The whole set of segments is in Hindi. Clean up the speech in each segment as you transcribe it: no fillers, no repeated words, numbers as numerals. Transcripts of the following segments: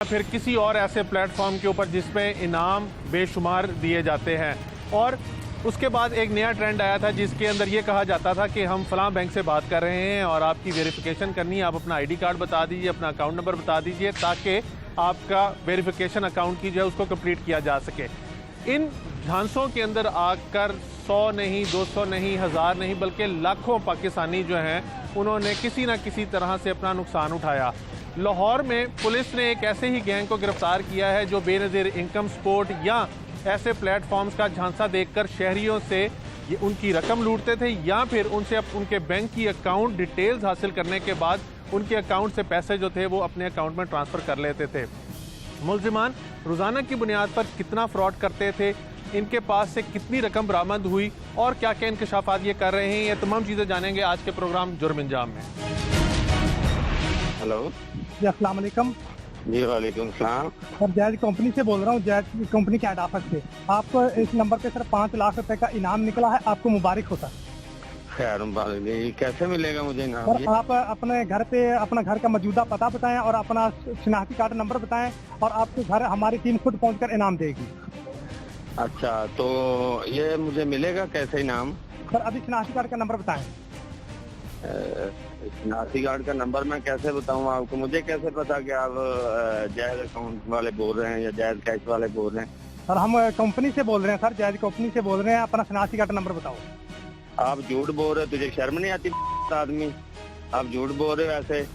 फिर किसी और ऐसे प्लेटफॉर्म के ऊपर जिसमें इनाम बेशुमार दिए जाते हैं। और उसके बाद एक नया ट्रेंड आया था जिसके अंदर ये कहा जाता था कि हम फलां बैंक से बात कर रहे हैं और आपकी वेरिफिकेशन करनी है, आप अपना आईडी कार्ड बता दीजिए, अपना अकाउंट नंबर बता दीजिए ताकि आपका वेरिफिकेशन अकाउंट की जो है उसको कंप्लीट किया जा सके। इन झांसों के अंदर आकर 100 नहीं, 200 नहीं, 1000 नहीं बल्कि लाखों पाकिस्तानी जो हैं उन्होंने किसी न किसी तरह से अपना नुकसान उठाया। लाहौर में पुलिस ने एक ऐसे ही गैंग को गिरफ्तार किया है जो बेनज़ीर इनकम सपोर्ट या ऐसे प्लेटफॉर्म्स का झांसा देकर शहरियों से ये उनकी रकम लूटते थे या फिर उनसे उनके बैंक की अकाउंट डिटेल्स हासिल करने के बाद उनके अकाउंट से पैसे जो थे वो अपने अकाउंट में ट्रांसफ़र कर लेते थे। मुल्ज़िमान रोज़ाना की बुनियाद पर कितना फ्रॉड करते थे, इनके पास से कितनी रकम बरामद हुई और क्या क्या इंकशाफात ये कर रहे हैं, ये तमाम चीज़ें जानेंगे आज के प्रोग्राम जुर्म इंजाम में। हेलो जी अस्सलाम वालेकुम। जी वालेकुम सलाम। सर जैज कंपनी से बोल रहा हूँ, जैज कंपनी के हेड ऑफिस से। आपको इस नंबर पे सर 5 लाख रुपए का इनाम निकला है, आपको मुबारक होता है। खैर मुबारक। ये कैसे मिलेगा मुझे इनाम? सर आप अपने घर पे अपना घर का मौजूदा पता बताएं और अपना शनाख्ती कार्ड नंबर बताएं और आपके घर हमारी टीम खुद पहुंचकर इनाम देगी। अच्छा, तो ये मुझे मिलेगा कैसे इनाम? सर अभी शनाख्ती कार्ड का नंबर बताएं। शनाख्ती कार्ड का नंबर मैं कैसे बताऊं आपको? मुझे कैसे पता कि आप जैज अकाउंट वाले बोल रहे हैं या जैज कैश वाले बोल रहे हैं? सर हम कंपनी से बोल रहे हैं, सर जैज कंपनी से बोल रहे हैं, अपना शनाख्ती कार्ड नंबर बताओ। आप झूठ बोल रहे हो, तुझे शर्म नहीं आती आदमी? आप झूठ बोल रहे हो ऐसे।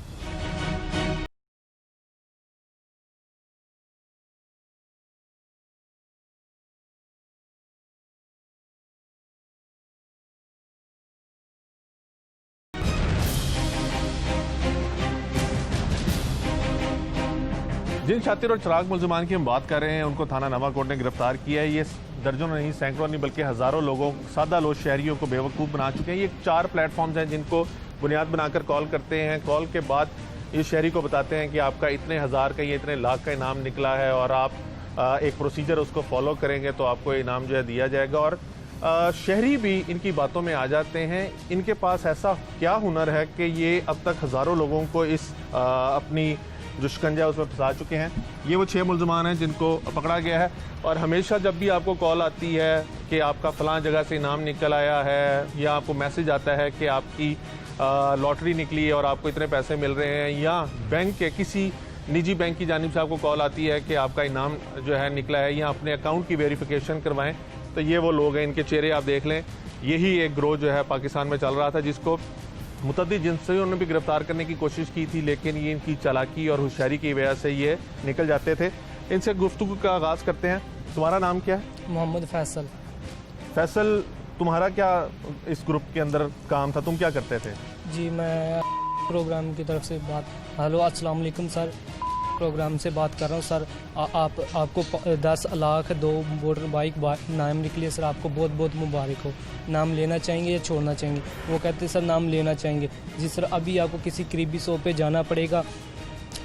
जिन शातिर और चिराग मुल्ज़िमान की हम बात कर रहे हैं उनको थाना नवाकोट ने गिरफ्तार किया है। ये दर्जनों नहीं, सैकड़ों नहीं बल्कि हज़ारों लोगों, सादा लोग शहरियों को बेवकूफ़ बना चुके हैं। ये 4 प्लेटफॉर्म्स हैं जिनको बुनियाद बनाकर कॉल करते हैं। कॉल के बाद ये शहरी को बताते हैं कि आपका इतने हज़ार का, ये इतने लाख का इनाम निकला है और आप एक प्रोसीजर उसको फॉलो करेंगे तो आपको इनाम जो है दिया जाएगा। और शहरी भी इनकी बातों में आ जाते हैं। इनके पास ऐसा क्या हुनर है कि ये अब तक हज़ारों लोगों को इस अपनी जो शिकंजा उसमें फंसा चुके हैं। ये वो 6 मुल्ज़िमान हैं जिनको पकड़ा गया है। और हमेशा जब भी आपको कॉल आती है कि आपका फ़लाँ जगह से इनाम निकल आया है या आपको मैसेज आता है कि आपकी लॉटरी निकली है और आपको इतने पैसे मिल रहे हैं, या बैंक के किसी निजी बैंक की जानिब से आपको कॉल आती है कि आपका इनाम जो है निकला है या अपने अकाउंट की वेरिफिकेशन करवाएं, तो ये वो लोग हैं। इनके चेहरे आप देख लें। यही एक ग्रोह जो है पाकिस्तान में चल रहा था जिसको मुतअद्दिद जिन्सियों ने भी गिरफ्तार करने की कोशिश की थी, लेकिन ये इनकी चालाकी और होशियारी की वजह से ये निकल जाते थे। इनसे गुफ्तगू का आगाज़ करते हैं। तुम्हारा नाम क्या है? मोहम्मद फैसल। फैसल, तुम्हारा क्या इस ग्रुप के अंदर काम था, तुम क्या करते थे? जी मैं प्रोग्राम की तरफ से बात। हेलो अस्सलाम वालेकुम सर, प्रोग्राम से बात कर रहा हूँ सर। आपको 10 लाख 2 मोटर बाइक नाम निकली है सर, आपको बहुत बहुत मुबारक हो। नाम लेना चाहेंगे या छोड़ना चाहेंगे? वो कहते हैं सर नाम लेना चाहेंगे। जी सर, अभी आपको किसी करीबी शॉप पे जाना पड़ेगा,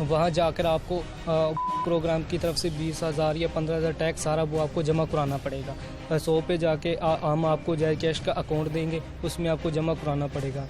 वहाँ जाकर आपको प्रोग्राम की तरफ से 20,000 या 15,000 टैक्स सारा वो आपको जमा कराना पड़ेगा। शॉप पे जाके हम आपको जैज कैश का अकाउंट देंगे, उसमें आपको जमा कराना पड़ेगा।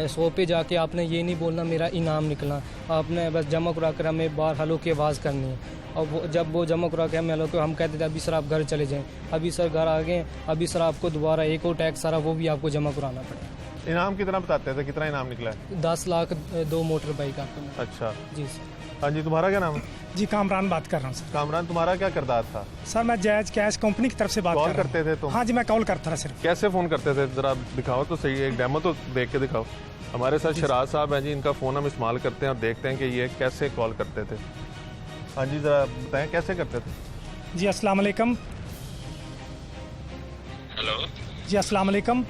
शॉप पे जाके आपने ये नहीं बोलना मेरा इनाम निकला, आपने बस जमा करा कर हमें बाहर हलो की आवाज़ करनी है। और जब वो जमा करा के हमें हलो के हम कहते थे अभी सर आप घर चले जाएं, अभी सर घर आ गए, अभी सर आपको दोबारा एक और टैक्स सारा वो भी आपको जमा कराना पड़ेगा। इनाम कितना बताते थे, कितना इनाम निकला है? 10 लाख 2 मोटर बाइक आपको। अच्छा जी सर। हाँ जी, तुम्हारा क्या नाम है? जी कामरान बात कर रहा हूँ सर। कामरान, तुम्हारा क्या किरदार था? सर मैं जैज कैश कंपनी की तरफ से बात कॉल कर रहा करते थे तुम? हूँ। हाँ जी मैं कॉल करता था सिर्फ। कैसे फ़ोन करते थे, ज़रा दिखाओ तो सही, एक डेमो तो देख के दिखाओ। हमारे साथ शराज साहब हैं जी, इनका फ़ोन हम इस्तेमाल करते हैं और देखते हैं कि ये कैसे कॉल करते थे। हाँ जी, ज़रा बताएं कैसे करते थे। जी अस्सलाम वालेकुम। हेलो जी अस्सलाम वालेकुम।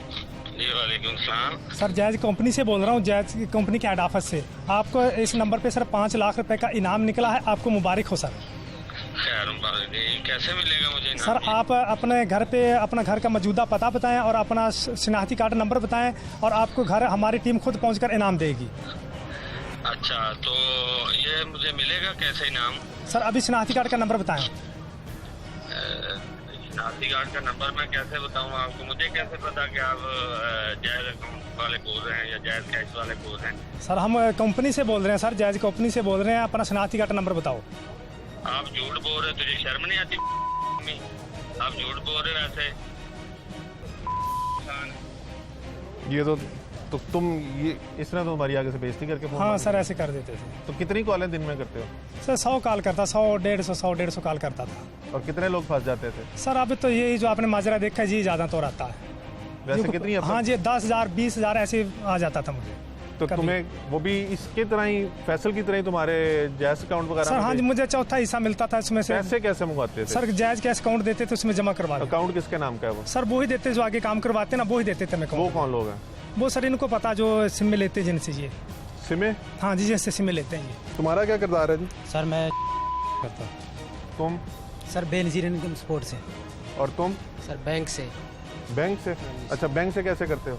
जी वालेकुम सलाम। सर जैज कंपनी से बोल रहा हूँ, जैज कंपनी के हेड ऑफिस से। आपको इस नंबर पे सर 5 लाख रुपए का इनाम निकला है, आपको मुबारक हो सर। खैर मुबारक। ये कैसे मिलेगा मुझे इनाम? सर आप अपने घर पे अपना घर का मौजूदा पता बताएं और अपना शनाख्ती कार्ड नंबर बताएं और आपको घर हमारी टीम खुद पहुंचकर इनाम देगी। अच्छा, तो ये मुझे मिलेगा कैसे इनाम? सर अभी शनाख्ती कार्ड का नंबर बताएं। शनाख्ती कार्ड का नंबर मैं कैसे बताऊं आपको? मुझे कैसे पता कि आप जायज अकाउंट वाले बोल रहे हैं या जायज कैश वाले बोल रहे हैं? सर हम कंपनी से बोल रहे हैं सर, जायज कंपनी से बोल रहे हैं। अपना शनाख्ती कार्ड नंबर बताओ। आप झूठ बोल रहे हो, तुझे शर्म नहीं आती? आप झूठ बोल रहे हो ऐसे। ये तो तुम ये इस तरह तो हमारी आगे से बेइज्जती करके फोन हाँ मार सर, ऐसे कर देते थे। तो कितनी कॉलें दिन में करते हो? सर 100 कॉल करता, 100 150 कॉल करता था। और कितने लोग फंस जाते थे? सर अब तो यही जो आपने माजरा देखा है जी, ज़्यादा तो रहता है। वैसे कितनी हाँ जी, 10,000 20,000 ऐसे आ जाता था मुझे। तो कभी। तुम्हें वो भी इसके तरह ही फैसल की तरह ही तुम्हारे जायज अकाउंट वगैरह सर में हाँ जी, मुझे चौथा हिस्सा मिलता था इसमें से। पैसे कैसे मंगवाते थे? सर जायज कैश अकाउंट देते थे, उसमें जमा करवा देते। अकाउंट किसके नाम का है वो? सर वो ही देते जो आगे काम करवाते ना, वो ही देते थे मैं। वो कौन लोग हैं? वो सर इनको पता जो सिम में लेते हैं जिनसे ये। सिमे? हाँ जी, जिनसे सिम में लेते हैं ये। तुम्हारा क्या किरदार है जी? सर मैं करता हूँ। तुम? सर बेनजीर इनकम सपोर्ट से। और तुम? सर बैंक से। बैंक से? अच्छा, बैंक से कैसे करते हो?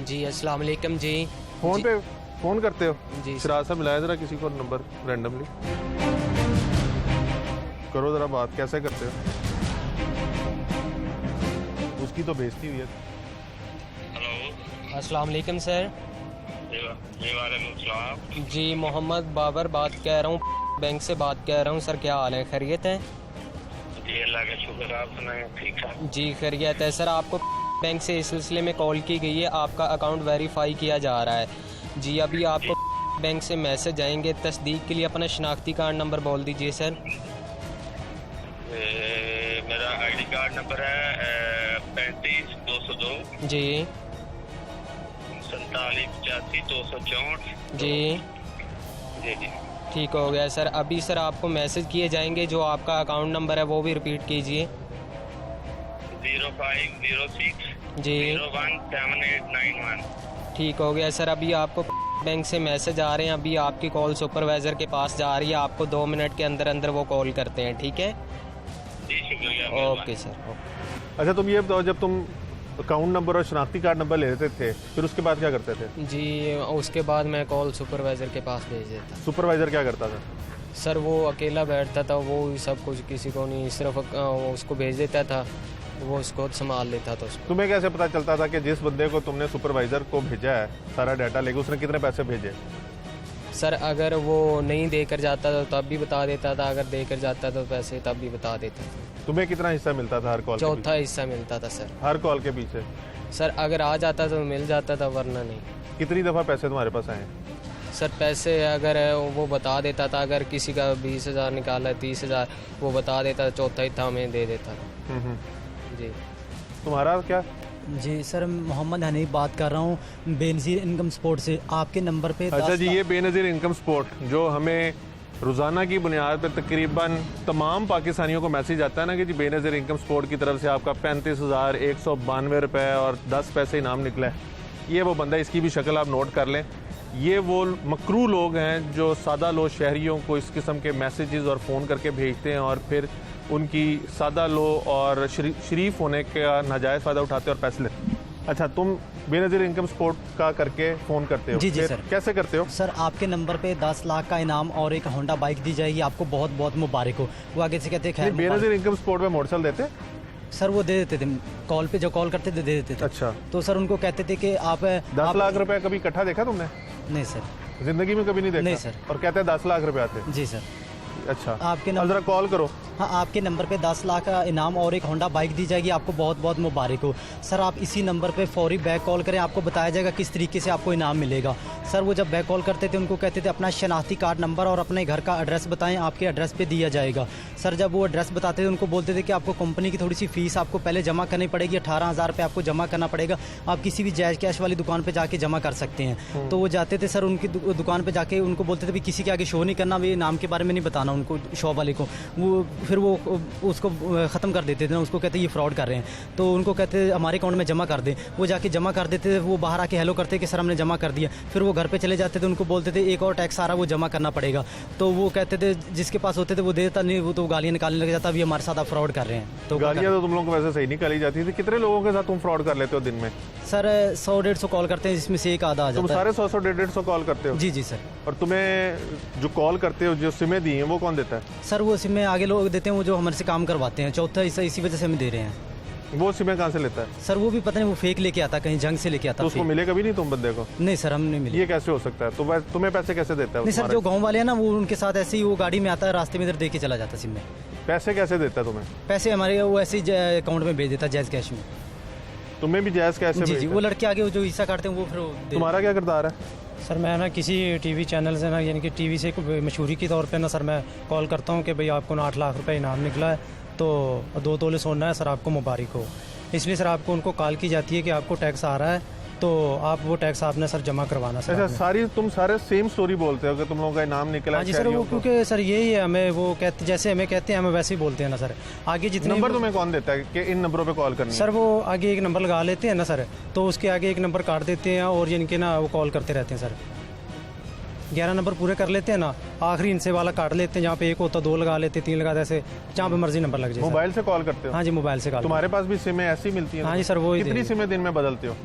जी अस्सलाम वालेकुम जी। फोन पे फोन करते हो? जी शराज साहब मिलाया जरा किसी को नंबर रैंडमली, करो जरा बात, कैसे करते हो? उसकी तो बेइज्जती हुई है। हेलो अस्सलाम वालेकुम सर। जी वालेकुम सलाम। जी मोहम्मद बाबर बात कर रहा हूँ, बैंक से बात कर रहा हूँ। सर क्या हाल है, खैरियत है? जी अल्लाह का शुक्र, आप सुनाएं? ठीक ठाक। जी खैरियत है सर। आपको बैंक से इस सिलसिले में कॉल की गई है, आपका अकाउंट वेरीफाई किया जा रहा है। जी अभी आपको बैंक से मैसेज आएंगे तस्दीक के लिए। अपना शनाख्ती कार्ड नंबर बोल दीजिए सर। मेरा आईडी कार्ड नंबर है 35 202 जी 47 85 264। जी जी जी ठीक हो गया सर। अभी सर आपको मैसेज किए जाएंगे, जो आपका अकाउंट नंबर है वो भी रिपीट कीजिए। 0506 जी 017891। ठीक हो गया सर। अभी आपको बैंक से मैसेज आ रहे हैं, अभी आपकी कॉल सुपरवाइज़र के पास जा रही है। आपको 2 मिनट के अंदर अंदर वो कॉल करते हैं, ठीक है? जी शुक्रिया। Okay sir. अच्छा तुम ये बताओ, जब तुम अकाउंट नंबर और शनाख्ती कार्ड नंबर ले लेते थे फिर उसके बाद क्या करते थे? जी उसके बाद मैं कॉल सुपरवाइज़र के पास भेज देता। सुपरवाइजर क्या करता था? सर वो अकेला बैठता था, वो सब कुछ किसी को नहीं, सिर्फ उसको भेज देता था, वो उसको संभाल लेता था उसको। तुम्हें कैसे पता चलता था कि जिस बंदे को तुमने सुपरवाइजर को भेजा है सारा डाटा लेके, उसने कितने पैसे भेजे? सर अगर वो नहीं देकर जाता था तब भी बता देता था, अगर देकर जाता था पैसे तब भी बता देता था। तुम्हें कितना हिस्सा मिलता था हर कॉल के चौथा हिस्सा मिलता था सर। हर कॉल के पीछे? सर अगर आ जाता तो मिल जाता था, वरना नहीं। कितनी दफ़ा पैसे तुम्हारे पास आए? सर पैसे अगर वो बता देता था, अगर किसी का 20,000 निकाला है, 30,000 वो बता देता, चौथा हिस्सा हमें दे देता। जी तुम्हारा क्या? जी सर मोहम्मद हनीफ बात कर रहा हूँ बेनजीर इनकम सपोर्ट से। आपके नंबर पे अच्छा जी, ये बेनज़ीर इनकम सपोर्ट जो हमें रोज़ाना की बुनियाद पर तकरीबन तमाम पाकिस्तानियों को मैसेज आता है ना कि जी बेनज़ीर इनकम सपोर्ट की तरफ से आपका 35,192 रुपये और 10 पैसे इनाम निकला है। ये वो बंदा, इसकी भी शक्ल आप नोट कर लें। ये वो मकरू लोग हैं जो सादा लो शहरियों को इस किस्म के मैसेजेस और फ़ोन करके भेजते हैं और फिर उनकी सादा लो और शरीफ होने का नाजायज़ फ़ायदा उठाते हैं और पैसे लेते हैं। अच्छा, तुम बेनज़ीर इनकम सपोर्ट का करके फ़ोन करते हो? जी जी फिर सर। कैसे करते हो? सर आपके नंबर पे 10 लाख का इनाम और एक होंडा बाइक दी जाएगी, आपको बहुत बहुत मुबारक हो। वो आगे से कहते हैं खैर बेनज़ीर इनकम सपोर्ट में मोटरसाइकिल देते? सर वो दे देते थे, कॉल पे जो कॉल करते थे दे देते थे। अच्छा, तो सर उनको कहते थे कि आप 10 लाख रुपए कभी इकट्ठा देखा तुमने? नहीं सर। जिंदगी में कभी नहीं देखा? नहीं सर। और कहते हैं 10 लाख रुपए आते? जी सर। अच्छा, आपके अब नंबर जरा कॉल करो। हाँ आपके नंबर पे 10 लाख का इनाम और एक होंडा बाइक दी जाएगी, आपको बहुत बहुत मुबारक हो। सर आप इसी नंबर पे फौरी बैक कॉल करें, आपको बताया जाएगा किस तरीके से आपको इनाम मिलेगा। सर वो जब बैक कॉल करते थे उनको कहते थे अपना शनाख्ती कार्ड नंबर और अपने घर का एड्रेस बताएं, आपके एड्रेस पे दिया जाएगा। सर जब वो एड्रेस बताते थे उनको बोलते थे कि आपको कंपनी की थोड़ी सी फीस आपको पहले जमा करनी पड़ेगी, 18,000 रुपये आपको जमा करना पड़ेगा। आप किसी भी जायज़ कैश वाली दुकान पर जाके जमा कर सकते हैं। तो वो जाते थे सर उनकी दुकान पर जाके, उनको बोलते थे भी किसी के आगे शो नहीं करना, भी नाम के बारे में नहीं बताना उनको, शॉप वाले को। वो फिर वो उसको ख़त्म कर देते थे ना, उसको कहते ये फ्रॉड कर रहे हैं। तो उनको कहते हमारे अकाउंट में जमा कर दें, वो जाके जमा कर देते थे। वो बाहर आके हेलो करते कि सर हमने जमा कर दिया। फिर वो घर पे चले जाते थे, उनको बोलते थे एक और टैक्स आ रहा वो जमा करना पड़ेगा। तो वो कहते थे जिसके पास होते थे वो देता नहीं, वो तो गालियाँ निकालने लग जाता, अभी हमारे साथ आप फ्रॉड कर रहे हैं। तो गालियाँ तो तुम लोगों को वैसे सही निकाली जाती थी। कितने लोगों के साथ तुम फ्रॉड कर लेते हो दिन में? सर 100-150 कॉल करते हैं, जिसमें से एक आधा आ तुम जाता है। सारे 100-150 कॉल करते हो? जी जी सर। और तुम्हें जो कॉल करते हो, जो सिमें दी हैं, वो कौन देता है? सर वो सिम में आगे लोग देते हैं, वो जो हमारे से काम करवाते हैं। चौथा इसी वजह से हमें दे रहे हैं। वो सिमें कहाँ से लेता है? सर वो भी पता नहीं, वो फेक लेके आता, कहीं जंग से लेके आता। तो उसको fake। मिले कभी नहीं तुम बंदे को? नहीं सर, हम नहीं मिले। ये कैसे हो सकता है? तो तुम्हें पैसे कैसे देता है? नहीं सर, तुम्हारे- जो गांव वाले हैं ना, वो उनके साथ ऐसे ही वो गाड़ी में आता है, रास्ते में इधर दे के चला जाता सिम में। पैसे कैसे देता है तुम्हें? पैसे हमारे वो ऐसे ही अकाउंट में भेज देता, जैज कैश में। तुम्हें भी जायज कैसे जी जी, भेजता वो है? लड़के आगे जो हिस्सा काटते हैं वो फिर वो दे- तुम्हारा क्या किरदार है? सर मैं ना किसी टीवी चैनल से ना, यानी कि टीवी से मशहूरी के तौर पे ना सर मैं कॉल करता हूँ कि भाई आपको ना 8 लाख रुपए इनाम निकला है, तो 2 तोले सोना है सर, आपको मुबारक हो। इसलिए सर आपको उनको कॉल की जाती है कि आपको टैक्स आ रहा है, तो आप वो टैक्स आपने सर जमा करवाना सर। अच्छा, आपने। तुम सारे सेम स्टोरी बोलते हो कि तुम लोगों का इनाम निकला? हाँ जी सर, वो शहरियों को। क्योंकि सर यही है, हमें वो कहते जैसे हमें कहते हैं हमें वैसे ही बोलते हैं ना सर। आगे जितने नंबर तुम्हें कौन देता है कि इन नंबरों पे कॉल करनी है? सर वो आगे एक नंबर लगा लेते हैं ना सर, तो उसके आगे एक नंबर काट देते हैं और जिनके ना वो कॉल करते रहते हैं सर। 11 नंबर पूरे कर लेते हैं ना, आखिरी इनसे वाला काट लेते हैं, जहाँ पे 1 होता 2 लगा लेते हैं, 3 लगा, ऐसे जहाँ पे मर्जी नंबर लग जाए सर। मोबाइल से कॉल करते हो? हाँ जी, मोबाइल से कॉल। तुम्हारे पास भी सिमें ऐसी मिलती हैं? हाँ जी सर, वो ही कितनी देंगे। सिमें दिन में बदलते हो?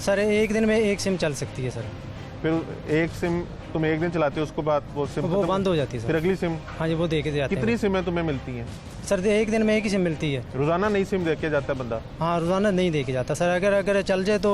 सर एक दिन में एक सिम चल सकती है सर, फिर एक सिम तुम एक दिन चलाते हो, उसके बाद वो सिम वो खत्म- बंद हो जाती है फिर सर। अगली सिम? हाँ जी, वो दे के जाते कितनी हैं सिमें तुम्हें मिलती हैं? सर। एक दिन में एक ही सिम मिलती है। रोजाना नई सिम दे के जाता है बंदा? हाँ, रोजाना नहीं दे के जाता सर। अगर चल जाए तो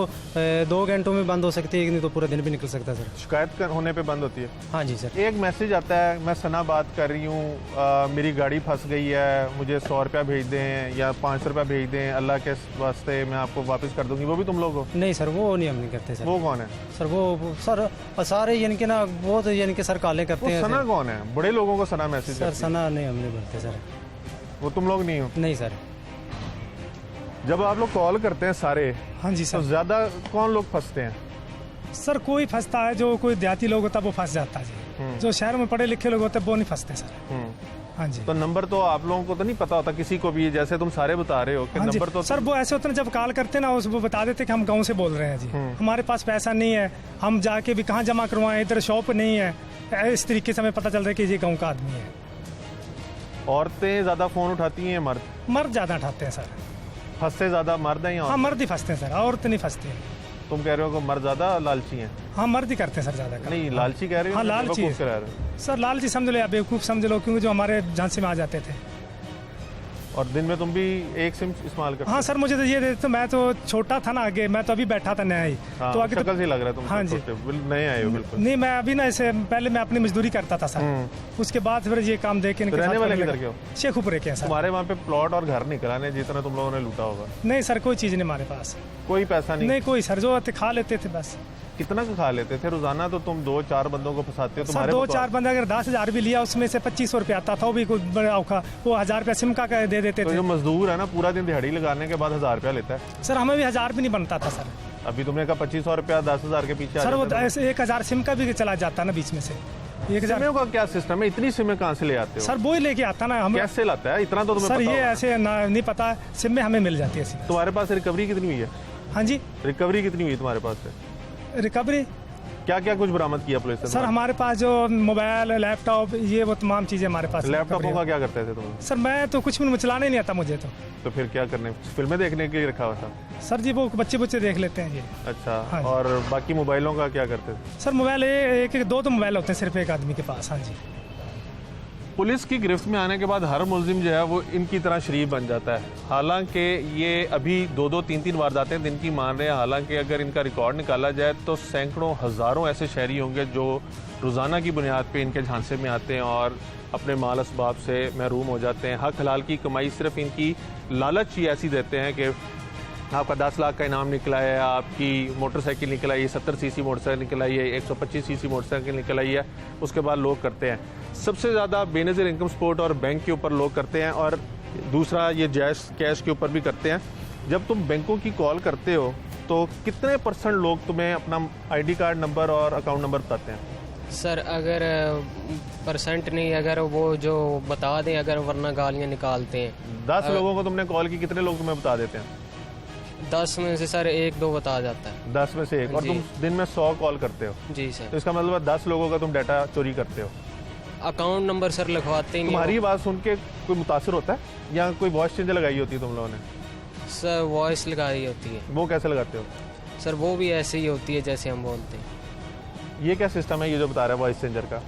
2 घंटों में बंद हो सकती है, एक दिन तो पूरा दिन भी निकल सकता है सर। शिकायत होने पे बंद होती है? हाँ जी सर। एक मैसेज आता है, मैं सना बात कर रही हूँ, मेरी गाड़ी फंस गई है, मुझे 100 रुपया भेज दें या 500 रुपया भेज दें, अल्लाह के वास्ते मैं आपको वापस कर दूंगी। वो भी तुम लोग हो? नहीं सर, वो नहीं हम नहीं करते सर। वो कौन है? सर वो सर सारे यानी कि ना बहुत यानी कि सर काले करते वो हैं सना सर। कौन है? बड़े लोगों को सना मैसेज सर करती है। सना नहीं, हम नहीं बोलते सर। वो तुम लोग नहीं हो? नहीं सर। जब आप लोग कॉल करते हैं सारे, हाँ जी तो सर। ज्यादा कौन लोग फंसते हैं? सर कोई फंसता है, जो कोई देहाती लोग होता है वो फंस जाता है जी। जो शहर में पढ़े लिखे लोग होते हैं वो नहीं फंसते सर। हाँ जी। तो नंबर तो आप लोगों को तो नहीं पता होता किसी को भी, जैसे तुम सारे बता रहे हो कि हाँ जी नंबर तो सर, वो ऐसे होते हैं जब कॉल करते हैं ना, वो बता देते हैं कि हम गांव से बोल रहे हैं जी, हमारे पास पैसा नहीं है, हम जाके भी कहाँ जमा करवाएं, इधर शॉप नहीं है। इस तरीके से हमें पता चल रहा है कि ये गांव का आदमी है। औरतें ज्यादा फोन उठाती हैं, मर्द? मर्द ज्यादा उठाते हैं सर। फंसते ज्यादा मर्द हैं या हाँ, औरतें? मर्द ही फंसते हैं सर, औरत नहीं फंसती है। तुम कह रहे हो कि मर्द ज्यादा लालची हैं? हाँ, मर्द ही करते हैं सर ज्यादा। नहीं, लालची कह रहे हो? हाँ, या लालची बेवकूफ है। कह रहे हो? सर लालची समझ लो या बेवकूफ समझ लो, क्योंकि जो हमारे झांसी में आ जाते थे। और दिन में तुम भी एक सिम इस्तेमाल करते हो? हाँ सर, मुझे तो ये तो मैं तो छोटा था ना आगे, मैं तो अभी बैठा था नया ही। हाँ, तो आगे शक्ल तो से लग रहा है तुम हाँ जी। नए आए हो बिल्कुल। नहीं, मैं अभी ना इसे पहले मैं अपनी मजदूरी करता था सर, उसके बाद फिर ये काम देख के इनके तो रहने साथ वाले करने किधर लगा। के हो? शेखुपुरे के हैं सर। तुम्हारे वहाँ पे प्लॉट और घर निकलाने जितना तुम लोगों ने लूटा होगा? नहीं सर, कोई चीज नहीं हमारे पास। कोई पैसा नहीं? नहीं कोई सर, जो आते खा लेते थे बस। कितना का खा लेते थे रोजाना? तो तुम 2-4 बंदों को फंसाते हो सर तुम्हारे 2-4 बंदे अगर 10,000 भी लिया, उसमें से 2500 रुपया आता था, वो भी कोई बड़ा औखा, वो 1000 रुपया सिम का दे देते तो थे। जो मजदूर है ना, पूरा दिन दिहाड़ी लगाने के बाद 1000 रुपया लेता है। सर हमें भी 1000 भी नहीं बनता था सर। अभी तुमने कहा 2500 रुपया 10,000 के पीछे आ सर वो जाते हो। ऐसे 1000 सिम का भी चला जाता ना बीच में से। 1000 सिमें का क्या सिस्टम है? इतनी सिमें कहाँ से ले आते हो? सर वो ही लेके आता ना हम। कैसे लाता है इतना? तो तुम्हें सर पता ये होगा। ऐसे नहीं पता, सिम में हमें मिल जाती है सीधा। तुम्हारे पास रिकवरी कितनी हुई है? हाँ जी, रिकवरी कितनी हुई तुम्हारे पास से? रिकवरी क्या क्या कुछ बरामद किया पुलिस ने? सर हमारे पास जो मोबाइल, लैपटॉप, ये वो तमाम चीजें हमारे पास। लैपटॉपों का क्या करते थे तुम? सर मैं तो कुछ भी चलाने नहीं आता मुझे तो फिर क्या करने? फिल्में देखने के लिए रखा हुआ था? सर जी वो बच्चे देख लेते हैं ये। अच्छा, हाँ जी। और बाकी मोबाइलों का क्या करते थे? सर मोबाइल एक दो तो मोबाइल होते हैं सिर्फ एक आदमी के पास। हाँ जी। पुलिस की गिरफ्त में आने के बाद हर मुलजिम जो है वो इनकी तरह शरीफ बन जाता है। हालांकि ये अभी 2-2, 3-3 वारदातें दिन की मान रहे हैं। हालांकि अगर इनका रिकॉर्ड निकाला जाए तो सैकड़ों हज़ारों ऐसे शहरी होंगे जो रोज़ाना की बुनियाद पे इनके झांसे में आते हैं और अपने माल असबाब से महरूम हो जाते हैं। हक हलाल की कमाई सिर्फ इनकी लालच ही ऐसी देते हैं कि आपका 10 लाख का इनाम निकला है, आपकी मोटरसाइकिल निकल आई है, 70 सीसी मोटरसाइकिल निकल आई है, 125 सीसी मोटरसाइकिल निकल आई है, उसके बाद लोग करते हैं। सबसे ज़्यादा बेनज़ीर इनकम सपोर्ट और बैंक के ऊपर लोग करते हैं, और दूसरा ये जैश कैश के ऊपर भी करते हैं। जब तुम बैंकों की कॉल करते हो तो कितने % लोग तुम्हें अपना ID कार्ड नंबर और अकाउंट नंबर बताते हैं? सर अगर परसेंट नहीं, अगर वो जो बता दें, अगर वरना गालियाँ निकालते हैं। 10 लोगों को तुमने कॉल की, कितने लोग तुम्हें बता देते हैं? 10 में से सर 1-2 बता जाता है। 10 में से 1। और जी। तुम दिन में 100 कॉल करते हो, जी तो सर। इसका मतलब है 10 लोगों का तुम डाटा चोरी करते हो। अकाउंट नंबर सर लिखवाते ही नहीं तुम्हारी हो। बात सुन के कोई मुतासर होता है या कोई वॉइस चेंजर लगाई होती है तुम लोगों ने? सर वॉइस लगाई होती है। वो कैसे लगाते हो? सर वो भी ऐसे ही होती है जैसे हम बोलते हैं। ये क्या सिस्टम है ये जो बता रहा है वॉइस चेंजर का?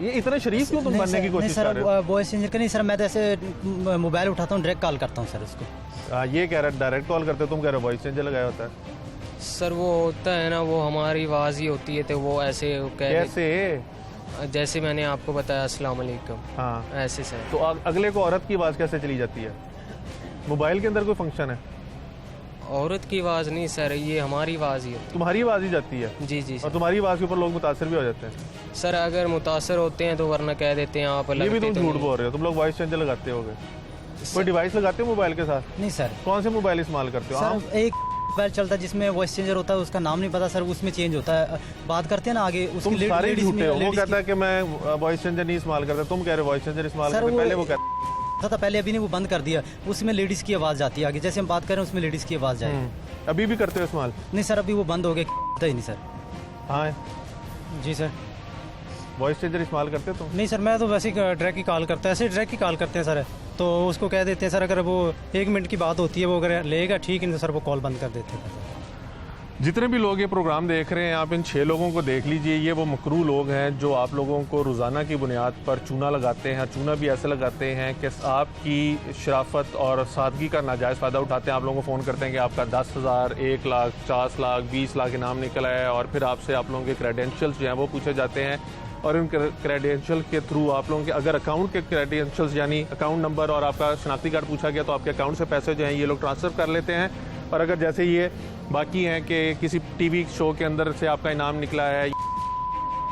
ये इतने शरीफ क्यों तुम बनने की कोशिश कर रहे हो? वॉइस चेंजर का नहीं सर, मैं तो ऐसे मोबाइल उठाता हूँ, डायरेक्ट कॉल करता हूँ सर उसको। ये कह रहे डायरेक्ट कॉल करते हो, तुम कह रहे हो वॉइस चेंजर लगाया होता है। सर वो होता है ना, वो हमारी आवाज़ ही होती है, तो वो ऐसे कह कैसे? जैसे मैंने आपको बताया अस्सलाम वालेकुम, हाँ, ऐसे सर। तो अगले को औरत की आवाज़ कैसे चली जाती है? मोबाइल के अंदर कोई फंक्शन है? औरत की आवाज़ नहीं सर, ये हमारी आवाज़ ही होती तुम्हारी आवाज़ ही जाती है है। जी जी और सर। तुम्हारी आवाज़ के ऊपर लोग मुतासर भी हो जाते हैं। सर अगर मुतासर होते हैं तो वरना कह देते हैं आप ये भी लगते तुम तो झूठ नहीं। बोल रहे हो। तुम लोग वॉइस चेंजर लगाते होगे, कोई डिवाइस लगाते हो मोबाइल के साथ? नहीं सर, कौन से मोबाइल इस्तेमाल करते हो? सर एक मोबाइल चलता है जिसमें वॉइस चेंजर होता है, उसका नाम नहीं पता सर, उसमें चेंज होता है, बात करते हैं ना आगे उसकी तुम सारे लेडीज झूठे हो। वो लेडीज कहता है कि मैं वॉइस चेंजर नहीं इस्तेमाल करता, तुम कह रहे हो वॉइस चेंजर इस्तेमाल सर करते। वो- पहले वो कहता था पहले, अभी नहीं, वो बंद कर दिया, उसमें लेडीज़ की आवाज़ जाती है आगे, जैसे हम बात कर रहे हैं उसमें लेडीज़ की आवाज़ जाएगी। अभी भी करते हो इस्तेमाल? नहीं सर, अभी वो बंद हो गया, पता ही नहीं सर। हाँ, जी सर। वॉइस चेंजर इस्तेमाल करते हो तुम? नहीं सर, मैं तो वैसे ही डायरेक्ट ही कॉल करता है, ऐसे डायरेक्ट ही कॉल करते हैं सर। तो उसको कह देते हैं सर, अगर वो 1 मिनट की बात होती है, वो अगर लेगा ठीक, नहीं तो सर वो कॉल बंद कर देते हैं। जितने भी लोग ये प्रोग्राम देख रहे हैं, आप इन 6 लोगों को देख लीजिए। ये वो मकरू लोग हैं जो आप लोगों को रोज़ाना की बुनियाद पर चूना लगाते हैं। चूना भी ऐसे लगाते हैं कि आपकी शराफत और सादगी का नाजायज़ फ़ायदा उठाते हैं। आप लोगों को फ़ोन करते हैं कि आपका 10,000, 1 लाख, 50 लाख, 20 लाख इनाम निकला है, और फिर आपसे आप लोगों के क्रेडेंशियल्स जो हैं वो पूछे जाते हैं। और इन क्रेडेंशियल के थ्रू आप लोगों के अगर अकाउंट के क्रेडेंशियल्स यानी अकाउंट नंबर और आपका शनाख्ती कार्ड पूछा गया, तो आपके अकाउंट से पैसे जो हैं ये लोग ट्रांसफ़र कर लेते हैं। और अगर जैसे ये बाकी हैं कि किसी टीवी शो के अंदर से आपका इनाम निकला है,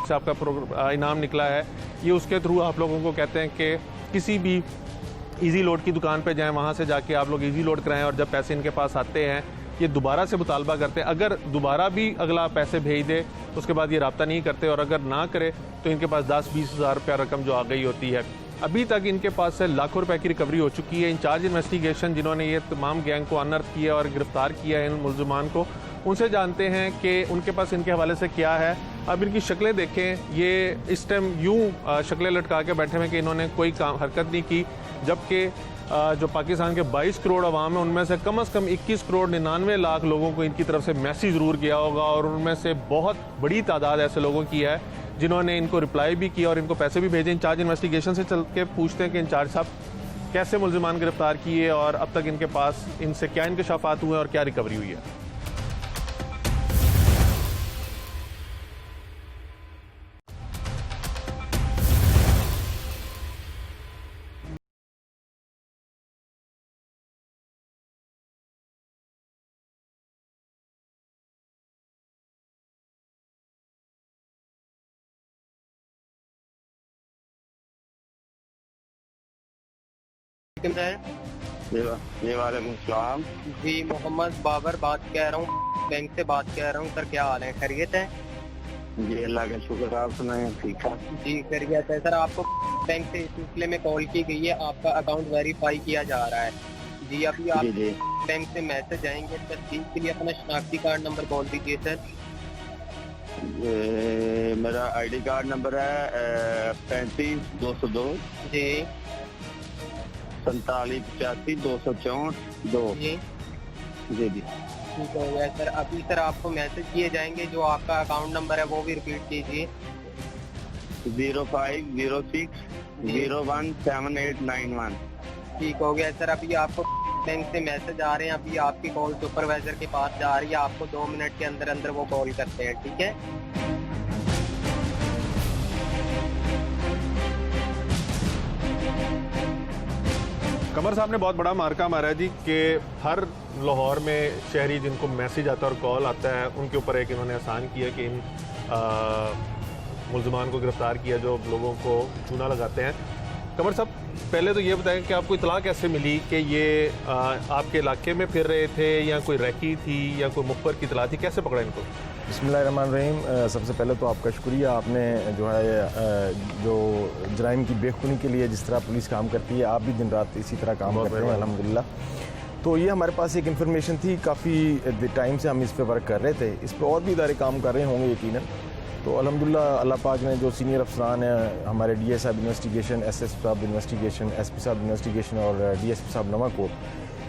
से आपका इनाम निकला है, ये उसके थ्रू आप लोगों को कहते हैं कि किसी भी इजी लोड की दुकान पे जाएं, वहाँ से जाके आप लोग इजी लोड कराएं, और जब पैसे इनके पास आते हैं ये दोबारा से मुतालबा करते हैं। अगर दोबारा भी अगला पैसे भेज दे उसके बाद ये रब्ता नहीं करते, और अगर ना करे तो इनके पास 10-20 हज़ार रुपया रकम जो आ गई होती है। अभी तक इनके पास से लाखों रुपए की रिकवरी हो चुकी है। इंचार्ज इन्वेस्टिगेशन जिन्होंने ये तमाम गैंग को अनर्थ किया और गिरफ्तार किया है इन मुल्ज़िमान को, उनसे जानते हैं कि उनके पास इनके हवाले से क्या है। अब इनकी शक्लें देखें, ये इस टाइम यूँ शक्लें लटका के बैठे हुए कि इन्होंने कोई काम हरकत नहीं की, जबकि जो पाकिस्तान के 22 करोड़ अवाम है उनमें से कम 21 करोड़ 99 लाख लोगों को इनकी तरफ से मैसेज ज़रूर गया होगा, और उनमें से बहुत बड़ी तादाद ऐसे लोगों की है जिन्होंने इनको रिप्लाई भी किया और इनको पैसे भी भेजे। इंचार्ज इन्वेस्टिगेशन से चल के पूछते हैं कि इंचार्ज साहब कैसे मुल्ज़िमान गिरफ्तार किए और अब तक इनके पास इनसे क्या इंकशाफात हुए और क्या रिकवरी हुई है। जी वालेकुम सलाम। जी मोहम्मद बाबर बात कह रहा हूँ, बैंक से बात कर रहा हूँ। सर क्या हाल है, खैरियत है? जी अल्लाह का शुक्र, आप सुनाएं? ठीक है जी खैरियत है। सर आपको बैंक से इस सिलसिले में कॉल की गई है, आपका अकाउंट वेरीफाई किया जा रहा है। जी अभी आप जी जी बैंक से मैसेज आएंगे, तस्दीक के लिए अपना शनाख्ती कार्ड नंबर बोल दीजिए सर। मेरा आईडी कार्ड नंबर है 35-202 जी 47-85-264-2। जी जी जी ठीक हो गया सर। अभी सर आपको मैसेज किए जाएंगे, जो आपका अकाउंट नंबर है वो भी रिपीट कीजिए। 0506017891। ठीक हो गया सर। अभी आपको बैंक से मैसेज आ रहे हैं, अभी आपकी कॉल सुपरवाइजर के पास जा रही है, आपको 2 मिनट के अंदर अंदर वो कॉल करते हैं, ठीक है? कमर साहब ने बहुत बड़ा मार्का मारा है जी कि हर लाहौर में शहरी जिनको मैसेज आता है और कॉल आता है उनके ऊपर एक इन्होंने आसान किया कि इन मुल्ज़िमान को गिरफ्तार किया जो लोगों को चूना लगाते हैं। कमर साहब पहले तो ये बताएं कि आपको इतला कैसे मिली कि ये आपके इलाके में फिर रहे थे या कोई रैकी थी या कोई मुखबर की इतला थी, कैसे पकड़ा इनको? बिस्मिल्लाहिर्रहमानिर्रहीम। सबसे पहले तो आपका शुक्रिया, आपने जो है जो जराइम की बेखुनी के लिए जिस तरह पुलिस काम करती है, आप भी दिन रात इसी तरह काम करते हैं अल्हम्दुलिल्लाह। तो ये हमारे पास एक इन्फॉर्मेशन थी, काफ़ी टाइम से हम इस पर वर्क कर रहे थे। इस पर और भी इदारे काम कर रहे होंगे यकीनन। तो अल्हम्दुलिल्लाह अल्लाह पाक ने जो सीनियर अफसरान हैं, हमारे DA साहब इन्वेस्टिगेशन, SS साहब इन्वेस्टिगेशन, SP साहब इन्वेस्टिगेशन और DSP साहब नवाकोट,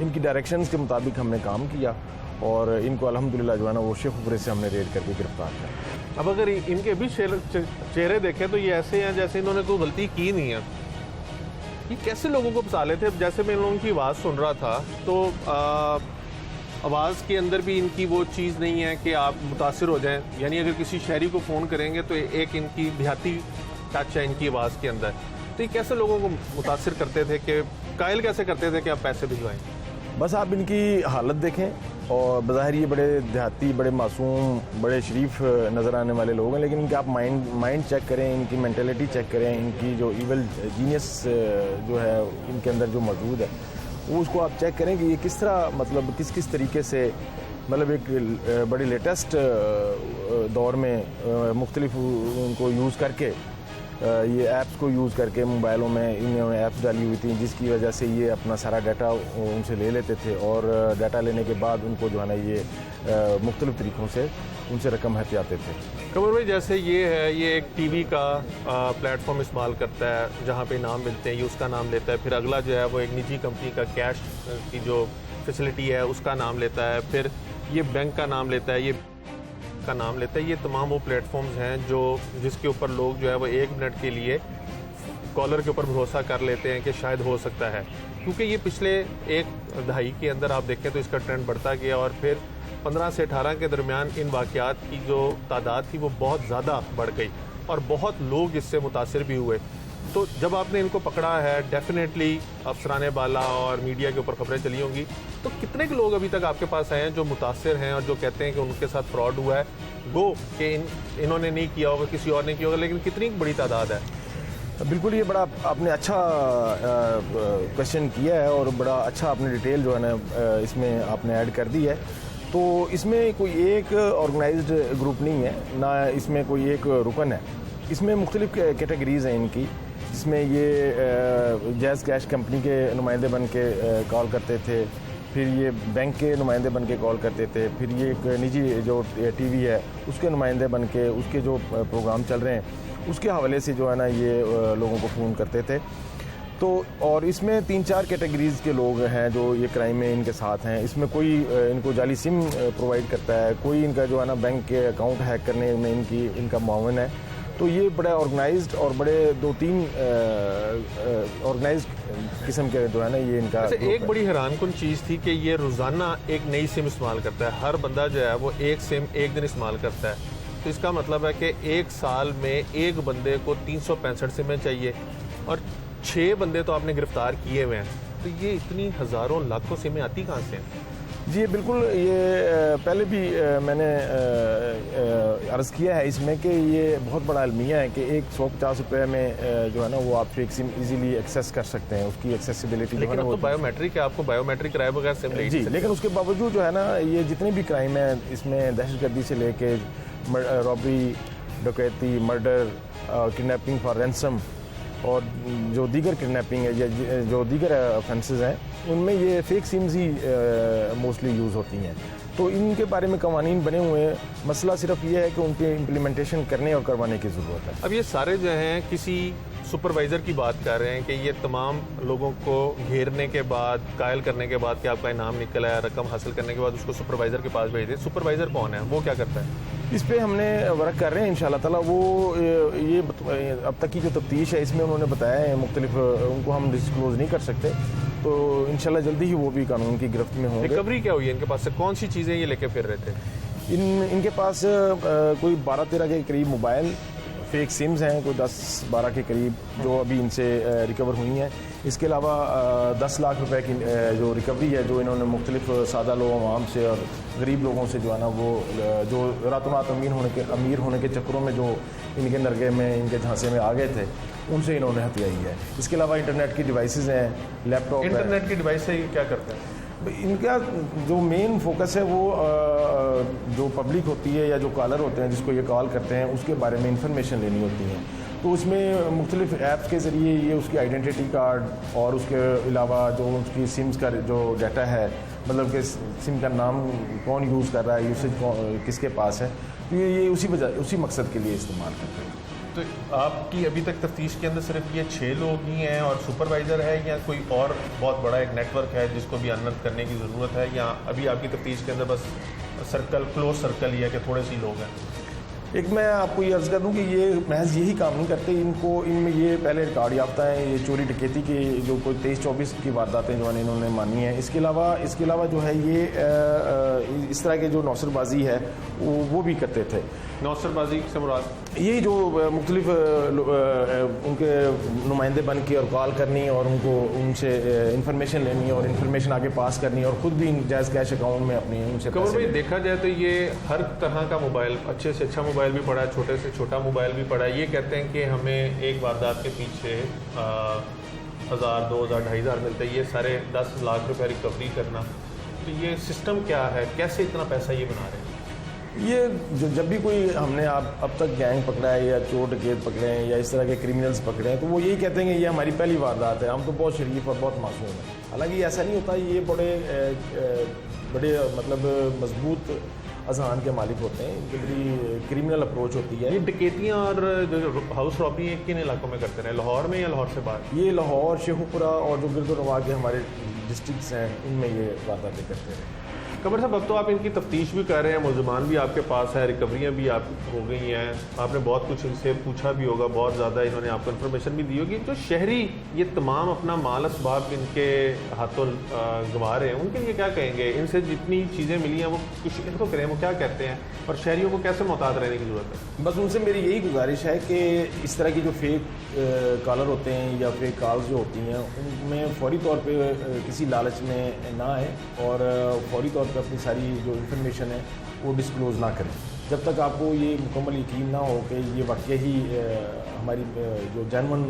इनकी डायरेक्शंस के मुताबिक हमने काम किया और इनको अल्हम्दुलिल्लाह जो है ना वो शेखुपुरे से हमने रेड करके गिरफ्तार किया। अब अगर इनके भी चेहरे देखें तो ये ऐसे हैं जैसे इन्होंने कोई गलती की नहीं है। ये कैसे लोगों को फंसा लेते? अब जैसे मैं इन लोगों की आवाज़ सुन रहा था तो आवाज़ के अंदर भी इनकी वो चीज़ नहीं है कि आप मुतासिर हो जाएं। यानी अगर किसी शहरी को फ़ोन करेंगे तो एक इनकी देहाती टच है इनकी आवाज़ के अंदर। तो ये कैसे लोगों को मुतासिर करते थे, कि कायल कैसे करते थे कि आप पैसे भिजवाएं? बस आप इनकी हालत देखें और बज़ाहिर ये बड़े देहाती, बड़े मासूम, बड़े शरीफ नज़र आने वाले लोग हैं, लेकिन इनके आप माइंड चेक करें, इनकी मेंटेलिटी चेक करें, इनकी जो इवल जीनियस जो है इनके अंदर जो मौजूद है वो उसको आप चेक करें कि ये किस तरह मतलब किस तरीके से मतलब एक बड़ी लेटेस्ट दौर में मुख्तलिफ उनको यूज़ करके ये ऐप्स को यूज़ करके मोबाइलों में इन्होंने ऐप्स डाली हुई थी जिसकी वजह से ये अपना सारा डाटा उनसे ले लेते थे और डाटा लेने के बाद उनको जो है ना ये मुख्तलिफ तरीक़ों से उनसे रकम हथियाते थे। कमर भाई, जैसे ये है, ये एक टीवी का प्लेटफॉर्म इस्तेमाल करता है जहाँ पे इनाम मिलते हैं, ये उसका नाम लेता है। फिर अगला जो है वो एक निजी कंपनी का कैश की जो फैसिलिटी है उसका नाम लेता है। फिर ये बैंक का नाम लेता है, ये का नाम लेता है। ये तमाम वो प्लेटफॉर्म्स हैं जो जिसके ऊपर लोग जो है वो 1 मिनट के लिए कॉलर के ऊपर भरोसा कर लेते हैं कि शायद हो सकता है। क्योंकि ये पिछले एक दहाई के अंदर आप देखें तो इसका ट्रेंड बढ़ता गया और फिर 15 से 18 के दरमियान इन वाक़यात की जो तादाद थी वो बहुत ज़्यादा बढ़ गई और बहुत लोग इससे मुतासिर भी हुए। तो जब आपने इनको पकड़ा है, डेफिनेटली अफसरान बाला और मीडिया के ऊपर खबरें चली होंगी, तो कितने के लोग अभी तक आपके पास आए हैं जो मुतासिर हैं और जो कहते हैं कि उनके साथ फ्रॉड हुआ है? गो कि इन्होंने नहीं किया होगा, किसी और ने किया होगा, लेकिन कितनी बड़ी तादाद है? बिल्कुल, ये बड़ा आपने अच्छा क्वेश्चन किया है और बड़ा अच्छा आपने डिटेल जो है ना इसमें आपने ऐड कर दी है। तो इसमें कोई एक ऑर्गेनाइज्ड ग्रुप नहीं है, ना इसमें कोई एक रुकन है, इसमें मुख्तलिफ कैटेगरीज़ हैं इनकी, जिसमें ये जैज़ कैश कंपनी के नुमाइंदे बन के कॉल करते थे, फिर ये बैंक के नुमाइंदे बन के कॉल करते थे, फिर ये एक निजी जो टीवी है उसके नुमाइंदे बन के उसके जो प्रोग्राम चल रहे हैं उसके हवाले से जो है ना ये लोगों को फ़ोन करते थे। तो और इसमें 3-4 कैटेगरीज़ के लोग हैं जो ये क्राइम में इनके साथ हैं। इसमें कोई इनको जाली सिम प्रोवाइड करता है, कोई इनका जो है ना बैंक के अकाउंट हैक करने में इनका मुआवन है। तो ये बड़ा ऑर्गेनाइज्ड और बड़े 2-3 ऑर्गेनाइज्ड किस्म के जो है ना ये इनका। एक बड़ी हैरानकुन चीज़ थी कि ये रोज़ाना एक नई सिम इस्तेमाल करता है। हर बंदा जो है वो एक सिम एक दिन इस्तेमाल करता है। तो इसका मतलब है कि एक साल में एक बंदे को 365 सिमें चाहिए और 6 बंदे तो आपने गिरफ्तार किए हुए हैं। तो ये इतनी हज़ारों लाखों सिमें आती कहाँ से हैं? जी बिल्कुल, ये पहले भी मैंने अर्ज़ किया है इसमें कि ये बहुत बड़ा अलमिया है कि 150 रुपये में जो है ना वो आप एक सिम इजीली एक्सेस कर सकते हैं, उसकी एक्सेसिबिलिटी। लेकिन अब तो बायोमेट्रिक है, आपको बायोमेट्रिक कराए बगैर सिम नहीं जी, लेकिन उसके बावजूद जो है ना ये जितने भी क्राइम है इसमें दहशतगर्दी से लेके रॉबरी, डकैती, मर्डर, किडनैपिंग फॉर रैंसम और जो दीगर किडनैपिंग है या जो दीगर ऑफेंसेस हैं उनमें ये फेक सिम्स ही मोस्टली यूज़ होती हैं। तो इनके बारे में कवानीन बने हुए हैं, मसला सिर्फ ये है कि उनके इम्प्लीमेंटेशन करने और करवाने की ज़रूरत है। अब ये सारे जो हैं किसी सुपरवाइज़र की बात कर रहे हैं कि ये तमाम लोगों को घेरने के बाद, कायल करने के बाद कि आपका इनाम निकल आया, रकम हासिल करने के बाद उसको सुपरवाइज़र के पास भेज दें। सुपरवाइज़र कौन है, वो क्या करता है? इस पे हमने वर्क कर रहे हैं इंशाल्लाह ताला। वो ये अब तक की जो तफ्तीश है इसमें उन्होंने बताया है मुख्तलिफ, उनको हम डिस्क्लोज नहीं कर सकते, तो इंशाल्लाह जल्दी ही वो भी कानून की गिरफ्त में होंगे। रिकवरी क्या हुई है इनके पास से? कौन सी चीज़ें ये लेके फिर रहे थे? इनके पास कोई 12-13 के करीब मोबाइल, फेक सिम्स हैं कोई 10-12 के करीब जो अभी इनसे रिकवर हुई हैं। इसके अलावा 10 लाख रुपए की जो रिकवरी है जो इन्होंने मुख्तलिफ सादा लोगों, आवाम से और गरीब लोगों से जो है ना वो जो रातों रात अमीर होने के चक्करों में जो इनके नरगे में, इनके झांसे में आ गए थे, उनसे इन्होंने हथियाई है। इसके अलावा इंटरनेट की डिवाइसेस हैं, लैपटॉप। इंटरनेट की डिवाइस से क्या करते हैं? इनका जो मेन फोकस है वो जो पब्लिक होती है या जो कॉलर होते हैं जिसको ये कॉल करते हैं उसके बारे में इंफॉर्मेशन लेनी होती है। तो उसमें मुख्तलिफ ऐप्स के ज़रिए ये उसकी आइडेंटिटी कार्ड और उसके अलावा जो उसकी सिम्स का जो डाटा है, मतलब कि सिम का नाम कौन यूज़ कर रहा है, यूसेज किसके पास है, तो ये उसी मकसद के लिए इस्तेमाल करते हैं। तो आपकी अभी तक तफ्तीश के अंदर सिर्फ ये 6 लोग ही हैं और सुपरवाइज़र है, या कोई और बहुत बड़ा एक नेटवर्क है जिसको भी अनर्थ करने की ज़रूरत है, या अभी आपकी तफ्तीश के अंदर बस क्लोज सर्कल ही है कि थोड़े सी लोग हैं? एक मैं आपको ये अर्ज़ कर दूं कि ये महज यही काम नहीं करते, इनमें ये पहले रिकॉर्ड याफ्ता है, ये चोरी डकैती की जो कोई 23-24 की वारदातें जो है इन्होंने मानी हैं। इसके अलावा जो है ये इस तरह के जो नौसरबाजी है वो भी करते थे। नौसरबाजी से मुराद यही जो मुख्तलिफ उनके नुमाइंदे बन के और कॉल करनी और उनसे इंफॉर्मेशन लेनी और इंफॉर्मेशन आगे पास करनी और ख़ुद भी जायज़ कैश अकाउंट में अपनी उनसे कमर भाई देखा जाए तो ये हर तरह का मोबाइल, अच्छे से अच्छा मोबाइल भी पड़ा है, छोटे से छोटा मोबाइल भी पड़ा है। ये कहते हैं कि हमें एक वारदात के पीछे 1000, 2000, 2500 मिलते हैं, ये सारे 10 लाख रुपए रिकवरी करना, तो ये सिस्टम क्या है, कैसे इतना पैसा ये बना रहे हैं? ये जब भी कोई हमने अब तक गैंग पकड़ा है या चोर डकैत पकड़े हैं या इस तरह के क्रिमिनल्स पकड़े हैं तो वो यही कहते हैं कि ये हमारी पहली वारदात है, हम तो बहुत शरीफ और बहुत मासूम हैं। हालांकि ऐसा नहीं होता, ये बड़े मतलब मजबूत अजहान के मालिक होते हैं, इनकी बड़ी क्रिमिनल अप्रोच होती है। ये डकैतियाँ और जो हाउस रॉबरी किन इलाकों में करते रहे, लाहौर में या लाहौर से बाहर? ये लाहौर, शेखुपुरा और जो गिरदोनवा के हमारे डिस्ट्रिक्ट्स हैं इनमें ये वारदातें करते रहे। कमर साहब, अब तो आप इनकी तफ्तीश भी कर रहे हैं, मुलजमान भी आपके पास है, रिकवरियाँ भी आप हो गई हैं, आपने बहुत कुछ इनसे पूछा भी होगा, बहुत ज़्यादा इन्होंने आपको इन्फॉर्मेशन भी दी होगी। जो शहरी ये तमाम अपना माल असबाब इनके हाथों गंवा रहे हैं, उनके लिए क्या कहेंगे? इनसे जितनी चीज़ें मिली हैं वो कुछ इनको करें, वो क्या कहते हैं और शहरियों को कैसे मोहतात रहने की ज़रूरत है? बस उनसे मेरी यही गुजारिश है कि इस तरह की जो फेक कॉलर होते हैं या फेक कॉल्स जो होती हैं उनमें फौरी तौर पे किसी लालच में ना आए और फौरी तौर पे अपनी सारी जो इन्फॉर्मेशन है वो डिस्क्लोज़ ना करें जब तक आपको ये मुकम्मल यकीन ना हो कि ये वाकई ही हमारी जो जेन्युइन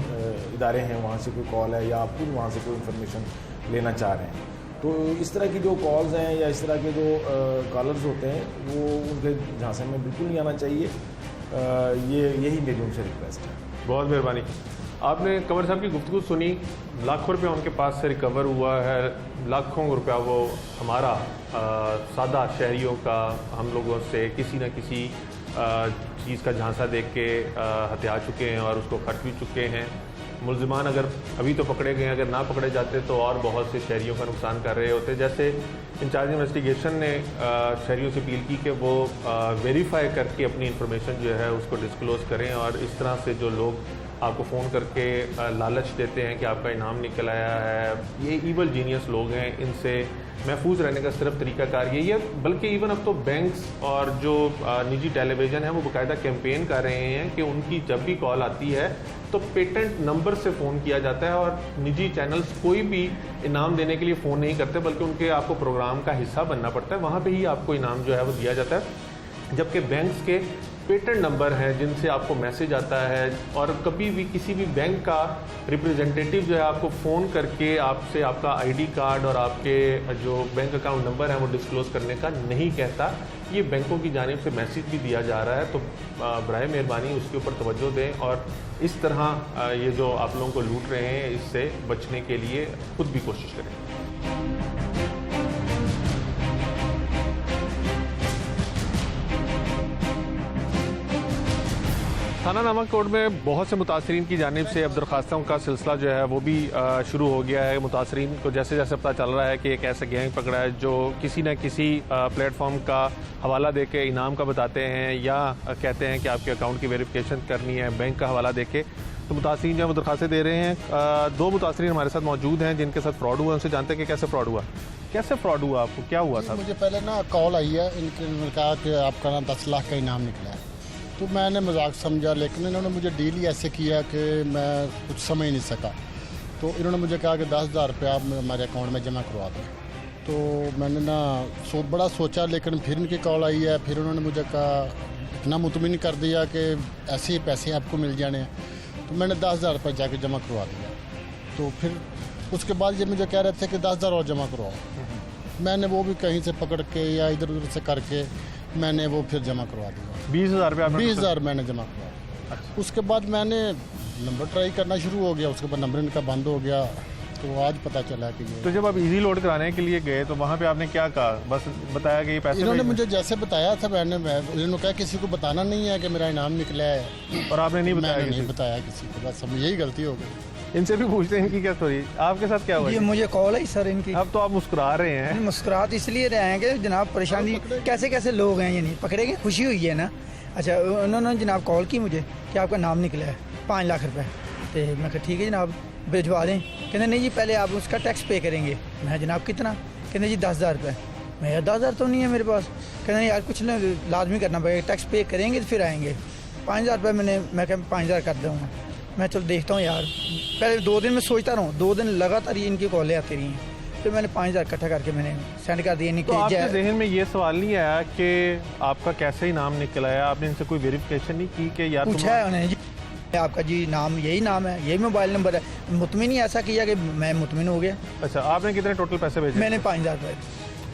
इदारे हैं वहाँ से कोई कॉल है या आप खुद वहाँ से कोई इन्फॉर्मेशन लेना चाह रहे हैं। तो इस तरह की जो कॉल्स हैं या इस तरह के जो कॉलर्स होते हैं वो उनके झांसे में बिल्कुल नहीं आना चाहिए। यही मेरी उनसे रिक्वेस्ट है। बहुत मेहरबानी। आपने कमर साहब की गुफ्तगू सुनी, लाखों रुपया उनके पास से रिकवर हुआ है, लाखों रुपया वो हमारा सादा शहरियों का हम लोगों से किसी न किसी चीज़ का झांसा देख के हत्या चुके हैं और उसको खर्च भी चुके हैं। मुलजिमान अगर अभी तो पकड़े गए, अगर ना पकड़े जाते तो और बहुत से शहरियों का नुकसान कर रहे होते। जैसे इंचार्ज इन्वेस्टिगेशन ने शहरियों से अपील की कि वो वेरीफाई करके अपनी इन्फॉर्मेशन जो है उसको डिस्क्लोज़ करें और इस तरह से जो लोग आपको फ़ोन करके लालच देते हैं कि आपका इनाम निकल आया है, ये ईवल जीनियस लोग हैं, इनसे महफूज रहने का सिर्फ तरीकाकार यही है। बल्कि इवन अब तो बैंक्स और जो निजी टेलीविज़न है वो बाकायदा कैंपेन कर रहे हैं कि उनकी जब भी कॉल आती है तो पेटेंट नंबर से फ़ोन किया जाता है और निजी चैनल्स कोई भी इनाम देने के लिए फ़ोन नहीं करते बल्कि उनके आपको प्रोग्राम का हिस्सा बनना पड़ता है, वहाँ पे ही आपको इनाम जो है वो दिया जाता है। जबकि बैंक्स के पेटेंट नंबर हैं जिनसे आपको मैसेज आता है और कभी भी किसी भी बैंक का रिप्रेजेंटेटिव जो है आपको फ़ोन करके आपसे आपका आईडी कार्ड और आपके जो बैंक अकाउंट नंबर है वो डिस्क्लोज़ करने का नहीं कहता। ये बैंकों की जानिब से मैसेज भी दिया जा रहा है, तो बराए मेहरबानी उसके ऊपर तवज्जो दें और इस तरह ये जो आप लोगों को लूट रहे हैं इससे बचने के लिए खुद भी कोशिश करें। थाना नामक कोर्ट में बहुत से मुतासरीन की जानिब से अब दरख्वास्तों का सिलसिला जो है वो भी शुरू हो गया है। मुतासरीन को जैसे जैसे पता चल रहा है कि एक ऐसा गैंग पकड़ा है जो किसी न किसी प्लेटफॉर्म का हवाला दे के इनाम का बताते हैं या कहते हैं कि आपके अकाउंट की वेरिफिकेशन करनी है बैंक का हवाला दे के, तो मुतासरीन जो है वो दरख्वास्तें दे रहे हैं। 2 मुतासरीन हमारे साथ मौजूद हैं जिनके साथ फ्रॉड हुआ, उनसे जानते हैं कि कैसे फ्रॉड हुआ। कैसे फ्रॉड हुआ, आपको क्या हुआ था? मुझे पहले ना कॉल आई है, इनके कहा कि आपका ना 10 लाख का इनाम निकला है, तो मैंने मजाक समझा, लेकिन इन्होंने मुझे डील ही ऐसे किया कि मैं कुछ समझ नहीं सका। तो इन्होंने मुझे कहा कि 10,000 रुपये आप हमारे अकाउंट में जमा करवा दें। तो मैंने ना बड़ा सोचा, लेकिन फिर इनकी कॉल आई है, फिर उन्होंने मुझे कहा इतना मुतमिन कर दिया कि ऐसे ही पैसे आपको मिल जाने हैं। तो मैंने 10,000 रुपये जाके जमा करवा दिया। तो फिर उसके बाद ये मुझे कह रहे थे कि 10,000 और जमा करवाओ। मैंने वो भी कहीं से पकड़ के या इधर उधर से करके मैंने वो फिर जमा करवा दिया। 20,000 रुपये? 20,000 मैंने जमा करवाया। उसके बाद मैंने नंबर ट्राई करना शुरू हो गया, उसके बाद नंबर इनका बंद हो गया। तो आज पता चला कि ये तो जब आप इजी लोड कराने के लिए गए तो वहाँ पे आपने क्या कहा? बस बताया कि ये पैसे इन्होंने भेजने? मुझे जैसे बताया था इन्होंने कहा किसी को बताना नहीं है कि मेरा इनाम निकला है, और आपने नहीं बताया मैंने किसी नहीं बताया किसी को, बस यही गलती हो गई। को? इनसे भी पूछते हैं इनकी क्या स्टोरी, आपके साथ क्या हुआ? ये मुझे कॉल है सर इनकी। अब तो आप मुस्कुरा रहे हैं। मुस्कुरात इसलिए रहे हैं कि जनाब परेशानी कैसे कैसे लोग हैं, ये नहीं पकड़े गए, खुशी हुई है ना। अच्छा उन्होंने जनाब कॉल की मुझे कि आपका नाम निकला है 5 लाख रुपए, तो मैं कहा ठीक है जनाब भिजवा दें। कहते नहीं जी पहले आप उसका टैक्स पे करेंगे। मैं जनाब कितना? कहते जी 10,000 रुपये। मैं यार 10,000 तो नहीं है मेरे पास। कहते नहीं यार कुछ ना लाजमी करना पड़ेगा, टैक्स पे करेंगे तो फिर आएंगे। 5,000 रुपये मैं कहा 5,000 कर दूँगा। मैं चलो देखता हूँ यार, पहले 2 दिन में सोचता रहा हूँ, 2 दिन लगातार इनकी कॉलें आती रही हैं, फिर मैंने 5,000 इकट्ठा करके मैंने सेंड कर दिया। तो आपके जहन में ये सवाल नहीं आया कि आपका कैसे इनाम निकला है? आपने इनसे कोई वेरिफिकेशन नहीं की कि यार पूछा है उन्होंने जी आपका जी नाम यही नाम है, यही मोबाइल नंबर है? मुतमिन ही ऐसा किया कि मैं मुतमिन हो गया। अच्छा आपने कितने टोटल पैसे भेजे? मैंने 5,000 रुपये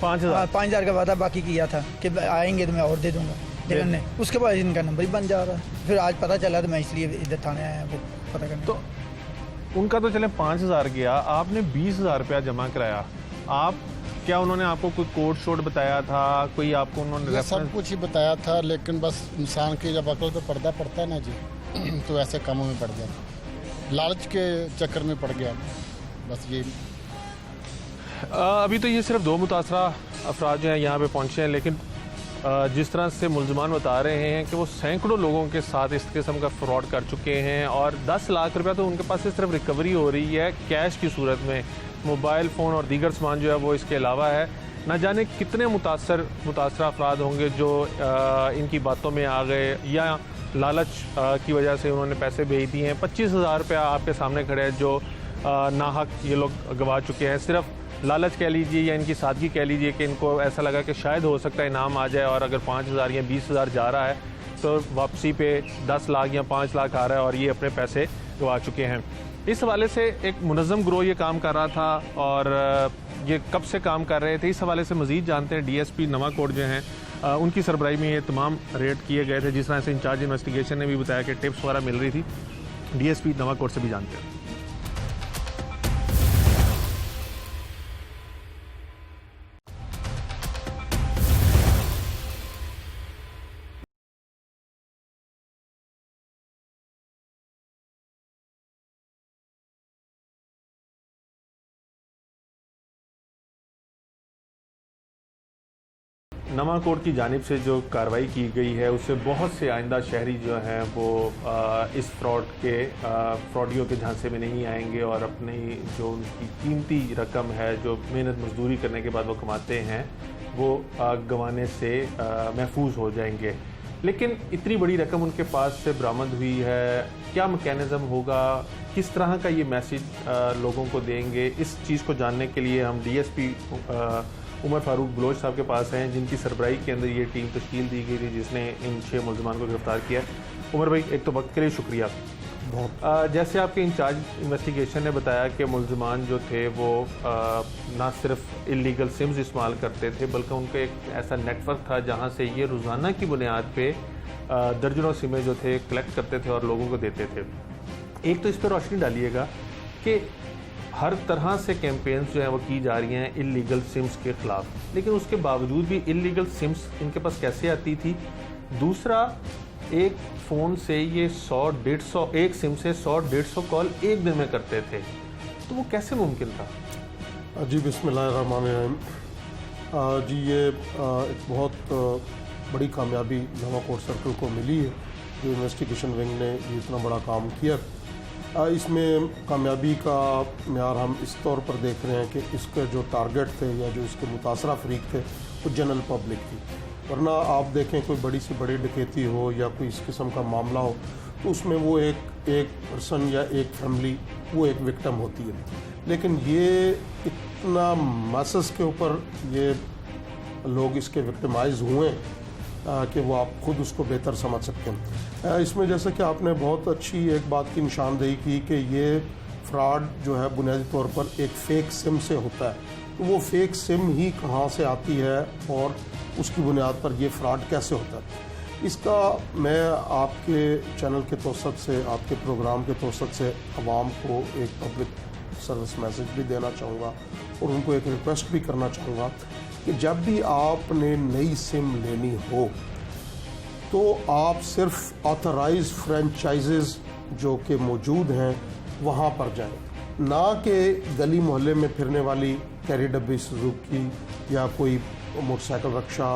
5,000 5,000 का वादा बाकी किया था कि आएंगे तो मैं और दे दूंगा, लेकिन नहीं, उसके बाद इनका नंबर ही बन जा रहा है। फिर आज पता चला तो मैं इसलिए इधर थाने आया वो पता करने। तो उनका तो चले 5,000 गया, आपने 20,000 रुपया जमा कराया। आप क्या उन्होंने आपको कोई कोड शोड बताया था? कोई आपको उन्होंने ये सब कुछ ही बताया था, लेकिन बस इंसान की जब अकल पे पर्दा पड़ता है ना जी तो ऐसे कामों में पड़ जाता, लालच के चक्कर में पड़ गया बस ये। अभी तो ये सिर्फ 2 मुतासरा अफराद जो हैं यहाँ पे पहुँचे हैं, लेकिन जिस तरह से मुलजमान बता रहे हैं कि वो सैकड़ों लोगों के साथ इस किस्म का फ्रॉड कर चुके हैं और 10 लाख रुपया तो उनके पास से सिर्फ रिकवरी हो रही है कैश की सूरत में। मोबाइल फ़ोन और दीगर सामान जो है वो इसके अलावा है। ना जाने कितने मुतासरा अफराद होंगे जो इनकी बातों में आ गए या लालच की वजह से उन्होंने पैसे भेज दिए हैं। 25,000 रुपया आपके सामने खड़े हैं जो नाहक ये लोग गवा चुके हैं। सिर्फ लालच कह लीजिए या इनकी सादगी कह लीजिए कि इनको ऐसा लगा कि शायद हो सकता है इनाम आ जाए, और अगर 5,000 या 20,000 जा रहा है तो वापसी पे 10 लाख या 5 लाख आ रहा है और ये अपने पैसे गवा चुके हैं। इस हवाले से एक मुनज़्ज़म गिरोह ये काम कर रहा था और ये कब से काम कर रहे थे, इस हवाले से मज़ीद जानते हैं। DSP नवाकोट जो हैं उनकी सरबराही में ये तमाम रेड किए गए थे। जिस तरह से इंचार्ज इन्वेस्टिगेशन ने भी बताया कि टिप्स वगैरह मिल रही थी। DSP नवाकोट से भी जानते हैं। नवाकोट की जानिब से जो कार्रवाई की गई है उससे बहुत से आइंदा शहरी जो हैं वो इस फ्रॉडियों के झांसे में नहीं आएंगे और अपनी जो उनकी कीमती रकम है जो मेहनत मजदूरी करने के बाद वो कमाते हैं वो गंवाने से महफूज हो जाएंगे। लेकिन इतनी बड़ी रकम उनके पास से बरामद हुई है, क्या मैकेनिज़्म होगा, किस तरह का ये मैसेज लोगों को देंगे, इस चीज़ को जानने के लिए हम DSP उमर फारूक बलोच साहब के पास हैं, जिनकी सरबराही के अंदर ये टीम तश्कील दी गई थी जिसने इन 6 मुलजमान को गिरफ्तार किया। उमर भाई एक तो वक्त के लिए शुक्रिया। जैसे आपके इंचार्ज इन्वेस्टिगेशन ने बताया कि मुलजमान जो थे वो ना सिर्फ इलीगल सिम्स इस्तेमाल करते थे बल्कि उनका एक ऐसा नेटवर्क था जहाँ से ये रोज़ाना की बुनियाद पे दर्जनों सिमें जो थे कलेक्ट करते थे और लोगों को देते थे। एक तो इस पर रोशनी डालिएगा कि हर तरह से कैंपेन्स जो हैं वो की जा रही हैं इलीगल सिम्स के ख़िलाफ़, लेकिन उसके बावजूद भी इलीगल सिम्स इनके पास कैसे आती थी। दूसरा, एक फ़ोन से ये 100-150 एक सिम से 100-150 कॉल एक दिन में करते थे, तो वो कैसे मुमकिन था? जी बिस्मिल्लाहिर्रहमानिर्रहीम। जी ये एक बहुत बड़ी कामयाबी नवाकोट सर्कल को मिली है जो इन्वेस्टिगेशन विंग ने ये इतना बड़ा काम किया। इसमें कामयाबी का म्यार हम इस तौर पर देख रहे हैं कि इसके जो टारगेट थे या जो इसके मुतासरा फरीक थे वो जनरल पब्लिक थी। वरना आप देखें कोई बड़ी से बड़ी डकैती हो या कोई इस किस्म का मामला हो तो उसमें वो एक पर्सन या एक फैमिली वो एक विक्टिम होती है, लेकिन ये इतना मैसेज के ऊपर ये लोग इसके विक्टिमाइज हुए कि वो आप खुद उसको बेहतर समझ सकते हैं। इसमें जैसे कि आपने बहुत अच्छी एक बात की निशानदेही की कि ये फ्रॉड जो है बुनियादी तौर पर एक फ़ेक सिम से होता है, तो वो फ़ेक सिम ही कहाँ से आती है और उसकी बुनियाद पर ये फ्रॉड कैसे होता है। इसका मैं आपके चैनल के तोसत से, आपके प्रोग्राम के तोसत से आवाम को एक पब्लिक सर्विस मैसेज भी देना चाहूँगा और उनको एक रिक्वेस्ट भी करना चाहूँगा कि जब भी आपने नई सिम लेनी हो तो आप सिर्फ ऑथराइज फ्रेंचाइजेज जो कि मौजूद हैं वहाँ पर जाएं, ना कि गली मोहल्ले में फिरने वाली कैरी डब्बी सुजुकी या कोई मोटरसाइकिल रक्षा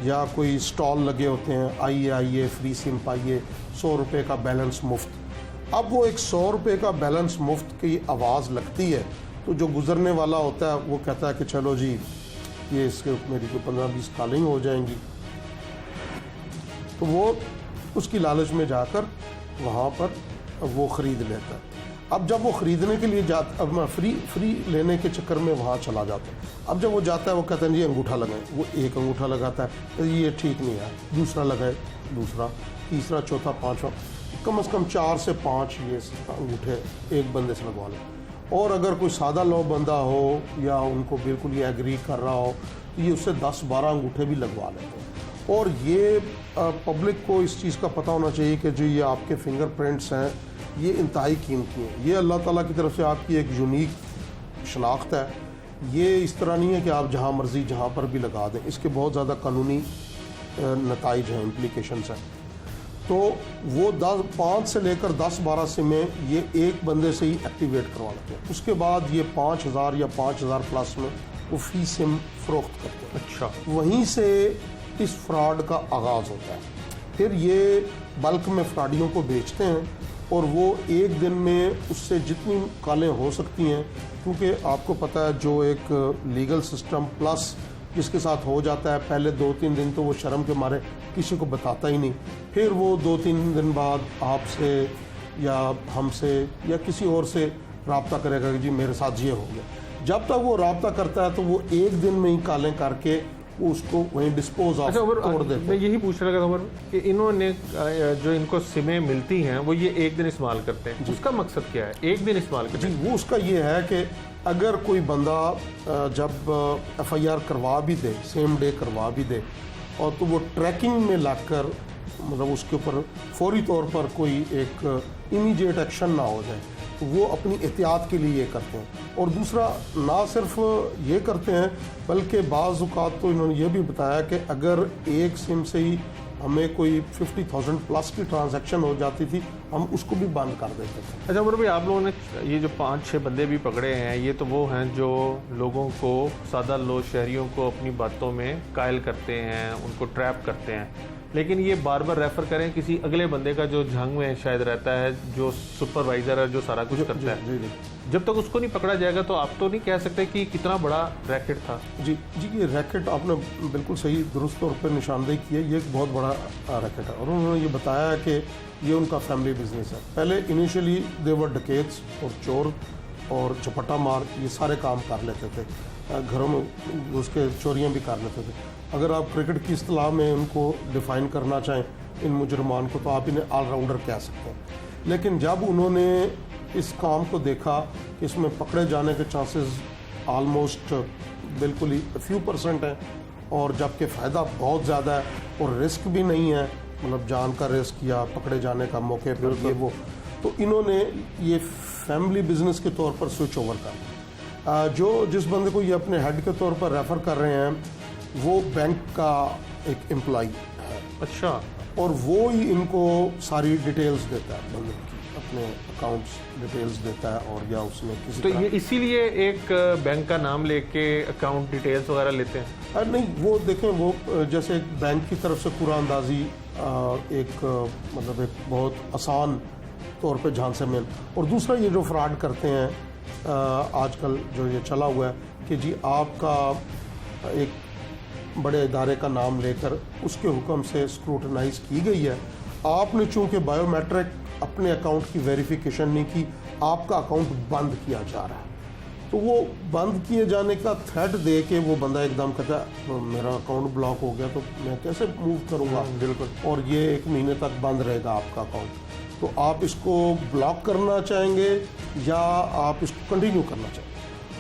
या कोई स्टॉल लगे होते हैं, आइए फ्री सिम पाइए, 100 रुपये का बैलेंस मुफ्त। अब वो एक 100 रुपये का बैलेंस मुफ्त की आवाज़ लगती है तो जो गुजरने वाला होता है वो कहता है कि चलो जी ये इसके मेरी को 15-20 कॉलिंग हो जाएंगी, तो वो उसकी लालच में जाकर वहाँ पर वो ख़रीद लेता है। अब जब वो ख़रीदने के लिए जाता, अब मैं फ्री लेने के चक्कर में वहाँ चला जाता है। अब जब वो जाता है वो कहते हैं जी अंगूठा लगाएं, वो एक अंगूठा लगाता है तो ये ठीक नहीं है, दूसरा लगाए, दूसरा, तीसरा, चौथा, पाँचवा, कम से कम 4 से 5 ये अंगूठे एक बंदे से लगवा लें। और अगर कोई सादा लो बंदा हो या उनको बिल्कुल ये एग्री कर रहा हो तो ये उससे 10-12 अंगूठे भी लगवा लेते हैं। और ये पब्लिक को इस चीज़ का पता होना चाहिए कि जो ये आपके फिंगरप्रिंट्स हैं ये इंतहाई कीमती हैं, ये अल्लाह ताला की तरफ से आपकी एक यूनिक शनाख्त है। ये इस तरह नहीं है कि आप जहाँ मर्ज़ी जहाँ पर भी लगा दें, इसके बहुत ज़्यादा कानूनी नताइज हैं, इम्प्लीकेशंस हैं। तो वो 5 से लेकर 10-12 सिमें ये एक बंदे से ही एक्टिवेट करवा लेते हैं, उसके बाद ये 5000 या 5000 प्लस में वो फी सिम फ़रोख्त करते हैं। अच्छा, वहीं से इस फ्रॉड का आगाज़ होता है। फिर ये बल्क में फ्रॉडियों को बेचते हैं और वो एक दिन में उससे जितनी कॉलें हो सकती हैं, क्योंकि आपको पता है जो एक लीगल सिस्टम प्लस जिसके साथ हो जाता है, पहले 2-3 दिन तो वो शर्म के मारे किसी को बताता ही नहीं, फिर वो 2-3 दिन बाद आपसे या हमसे या किसी और से रब्ता करेगा कि जी मेरे साथ ये हो गया। जब तक वो रब्ता करता है तो वो एक दिन में ही कॉलें करके वो उसको वहीं डिस्पोज ऑफ तोड़ देते हैं। मैं यही पूछ रहा था कि इन्होंने जो इनको सिमें मिलती हैं वो ये एक दिन इस्तेमाल करते हैं, उसका मकसद क्या है एक दिन इस्तेमाल करते हैं? जी, वो उसका ये है कि अगर कोई बंदा जब FIR करवा भी दे, सेम डे करवा भी दे, और तो वो ट्रैकिंग में लाकर मतलब उसके ऊपर फौरी तौर पर कोई एक इमीडिएट एक्शन ना हो जाए, तो वो अपनी एहतियात के लिए ये करते हैं। और दूसरा, ना सिर्फ ये करते हैं बल्कि बाज़ औक़ात तो इन्होंने ये भी बताया कि अगर एक सिम से ही हमें कोई 50,000 प्लस की ट्रांजैक्शन हो जाती थी, हम उसको भी बंद कर देते थे। अच्छा उमर भाई, आप लोगों ने ये जो 5-6 बंदे भी पकड़े हैं, ये तो वो हैं जो लोगों को, सादा लोग शहरियों को अपनी बातों में कायल करते हैं, उनको ट्रैप करते हैं, लेकिन ये बार बार रेफ़र करें किसी अगले बंदे का जो झंग में शायद रहता है, जो सुपरवाइज़र है, जो सारा कुछ करता है। जी। जब तक उसको नहीं पकड़ा जाएगा तो आप तो नहीं कह सकते कि कितना बड़ा रैकेट था। जी, ये रैकेट आपने बिल्कुल सही दुरुस्त तौर पर निशानदेही की है, ये एक बहुत बड़ा रैकेट है। और उन्होंने ये बताया कि ये उनका फैमिली बिजनेस है। पहले इनिशियली देवर डकैत्स और चोर और झपट्टा मार ये सारे काम कर लेते थे, घरों में उसके चोरियाँ भी कर लेते थे। अगर आप क्रिकेट की इस्तिलाह में उनको डिफ़ाइन करना चाहें इन मुजरमान को, तो आप इन्हें ऑलराउंडर कह सकते हैं। लेकिन जब उन्होंने इस काम को देखा कि इसमें पकड़े जाने के चांसेस ऑलमोस्ट बिल्कुल ही फ्यू % हैं, और जबकि फ़ायदा बहुत ज़्यादा है और रिस्क भी नहीं है, मतलब जान का रिस्क या पकड़े जाने का मौके पर ये वो, तो इन्होंने ये फैमिली बिजनेस के तौर पर स्विच ओवर कर जो जिस बंदे को ये अपने हेड के तौर पर रेफ़र कर रहे हैं वो बैंक का एक एम्प्लॉई है। अच्छा, और वो ही इनको सारी डिटेल्स देता है, बंदे की अपने अकाउंट्स डिटेल्स देता है, और या उसने किसी तो ये इसीलिए एक बैंक का नाम लेके अकाउंट डिटेल्स वगैरह लेते हैं? नहीं, वो देखें, वो जैसे एक बैंक की तरफ से पूरा अंदाजी एक मतलब एक बहुत आसान तौर पे झांसे में। और दूसरा ये जो फ्रॉड करते हैं आजकल जो ये चला हुआ है कि जी आपका एक बड़े इदारे का नाम लेकर उसके हुक्म से स्क्रूटनाइज की गई है, आपने चूंकि बायोमेट्रिक अपने अकाउंट की वेरिफिकेशन नहीं की, आपका अकाउंट बंद किया जा रहा है, तो वो बंद किए जाने का थ्रेट दे के वो बंदा एकदम कहता है मेरा अकाउंट ब्लॉक हो गया तो मैं कैसे मूव करूँगा, बिल्कुल, और ये 1 महीने तक बंद रहेगा आपका अकाउंट। तो आप इसको ब्लॉक करना चाहेंगे या आप इसको कंटिन्यू करना चाहेंगे?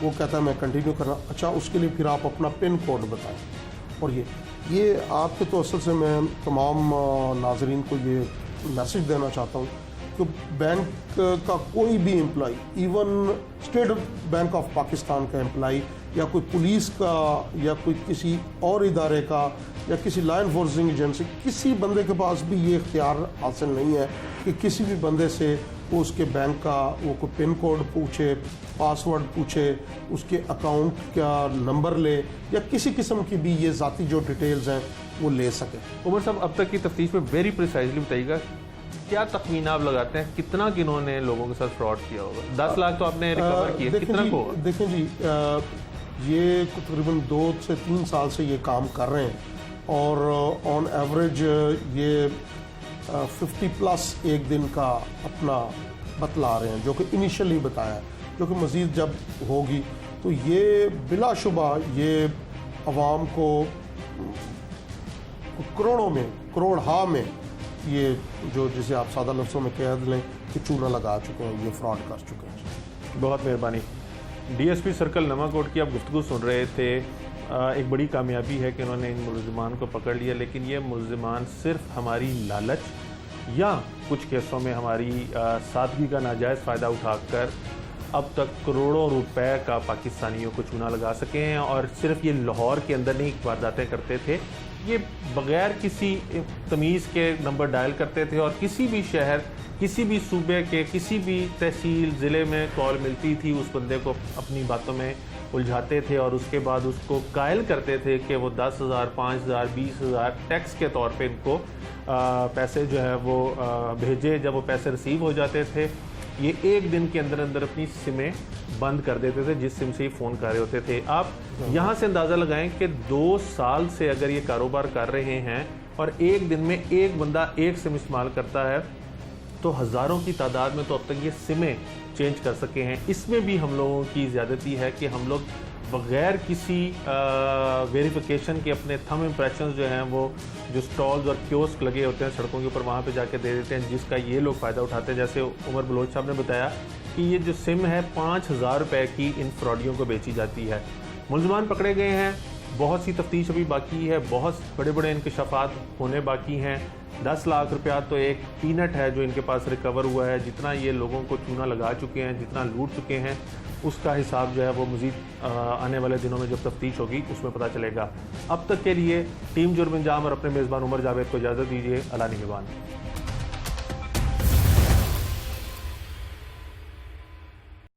वो कहता है मैं कंटिन्यू करना। अच्छा, उसके लिए फिर आप अपना पिन कोड बताएं, और ये ये आपके तवज्जुह से मैं तमाम नाजरीन को ये मैसेज देना चाहता हूँ कि बैंक का कोई भी employee, even state bank of Pakistan का एम्प्लॉई या कोई पुलिस का या कोई किसी और इदारे का या किसी लॉ एनफोर्सिंग एजेंसी, किसी बंदे के पास भी ये इख्तियार हासिल नहीं है कि किसी भी बंदे से वो उसके बैंक का वो कोई पिन कोड पूछे, पासवर्ड पूछे, उसके अकाउंट का नंबर ले या किसी किस्म की भी ये ज़ाती जो डिटेल्स हैं वो ले सके। उमर साहब, अब तक की तफ्तीश में वेरी प्रिसाइजली बताइएगा, क्या तखमीना आप लगाते हैं कितना किन्होंने लोगों के साथ फ्रॉड किया होगा? 10 लाख तो आपने रिकवर किए, कितना को? देखें जी, ये तकरीबन 2 से 3 साल से ये काम कर रहे हैं और ऑन एवरेज ये 50+ एक दिन का अपना बतला रहे हैं, जो कि इनिशियली बताया है, जो कि मज़ीद जब होगी तो ये बिलाशुबा ये अवाम को करोड़ों में, करोड़ में ये जो जिसे आप सादा लफ्ज़ों में कह लें कि चूना लगा चुके हैं, ये फ्रॉड कर चुके हैं। बहुत मेहरबानी। DSP सर्कल नवाकोट की आप गुफ्तगू सुन रहे थे। एक बड़ी कामयाबी है कि उन्होंने इन मुलज़िमान को पकड़ लिया, लेकिन ये मुलज़िमान सिर्फ हमारी लालच या कुछ केसों में हमारी सादगी का नाजायज़ फ़ायदा उठाकर अब तक करोड़ों रुपए का पाकिस्तानियों को चूना लगा सके हैं। और सिर्फ ये लाहौर के अंदर नहीं वारदातें करते थे, ये बग़ैर किसी तमीज़ के नंबर डायल करते थे और किसी भी शहर, किसी भी सूबे के, किसी भी तहसील ज़िले में कॉल मिलती थी, उस बंदे को अपनी बातों में उलझाते थे और उसके बाद उसको कायल करते थे कि वो 10,000, 5,000, 20,000 टैक्स के तौर पे इनको पैसे जो है वो भेजे। जब वो पैसे रिसीव हो जाते थे, ये एक दिन के अंदर अंदर अपनी सिमें बंद कर देते थे जिस सिम से ये फ़ोन कर रहे होते थे। आप यहाँ से अंदाज़ा लगाएं कि 2 साल से अगर ये कारोबार कर रहे हैं और एक दिन में एक बंदा एक सिम इस्तेमाल करता है, तो हज़ारों की तादाद में तो अब तक ये सिमें चेंज कर सके हैं। इसमें भी हम लोगों की ज़्यादती है कि हम लोग बग़ैर किसी वेरिफिकेशन के अपने थंब इम्प्रेशंस जो हैं वो जो स्टॉल्स और कियोस्क लगे होते हैं सड़कों के ऊपर, वहाँ पे जाके दे देते हैं, जिसका ये लोग फ़ायदा उठाते हैं। जैसे उमर बलोच साहब ने बताया कि ये जो सिम है 5,000 रुपये की इन फ्रॉडियों को बेची जाती है। मुलज़मान पकड़े गए हैं, बहुत सी तफ्तीश अभी बाकी है, बहुत बड़े बड़े इंकशाफात होने बाकी हैं। 10 लाख रुपया तो एक पीनट है जो इनके पास रिकवर हुआ है। जितना ये लोगों को चूना लगा चुके हैं, जितना लूट चुके हैं, उसका हिसाब जो है वो मज़ीद आने वाले दिनों में जब तफ्तीश होगी उसमें पता चलेगा। अब तक के लिए टीम जुर्म अंजाम और अपने मेज़बान उमर जावेद को इजाज़त दीजिए। अल्लाह निगहबान।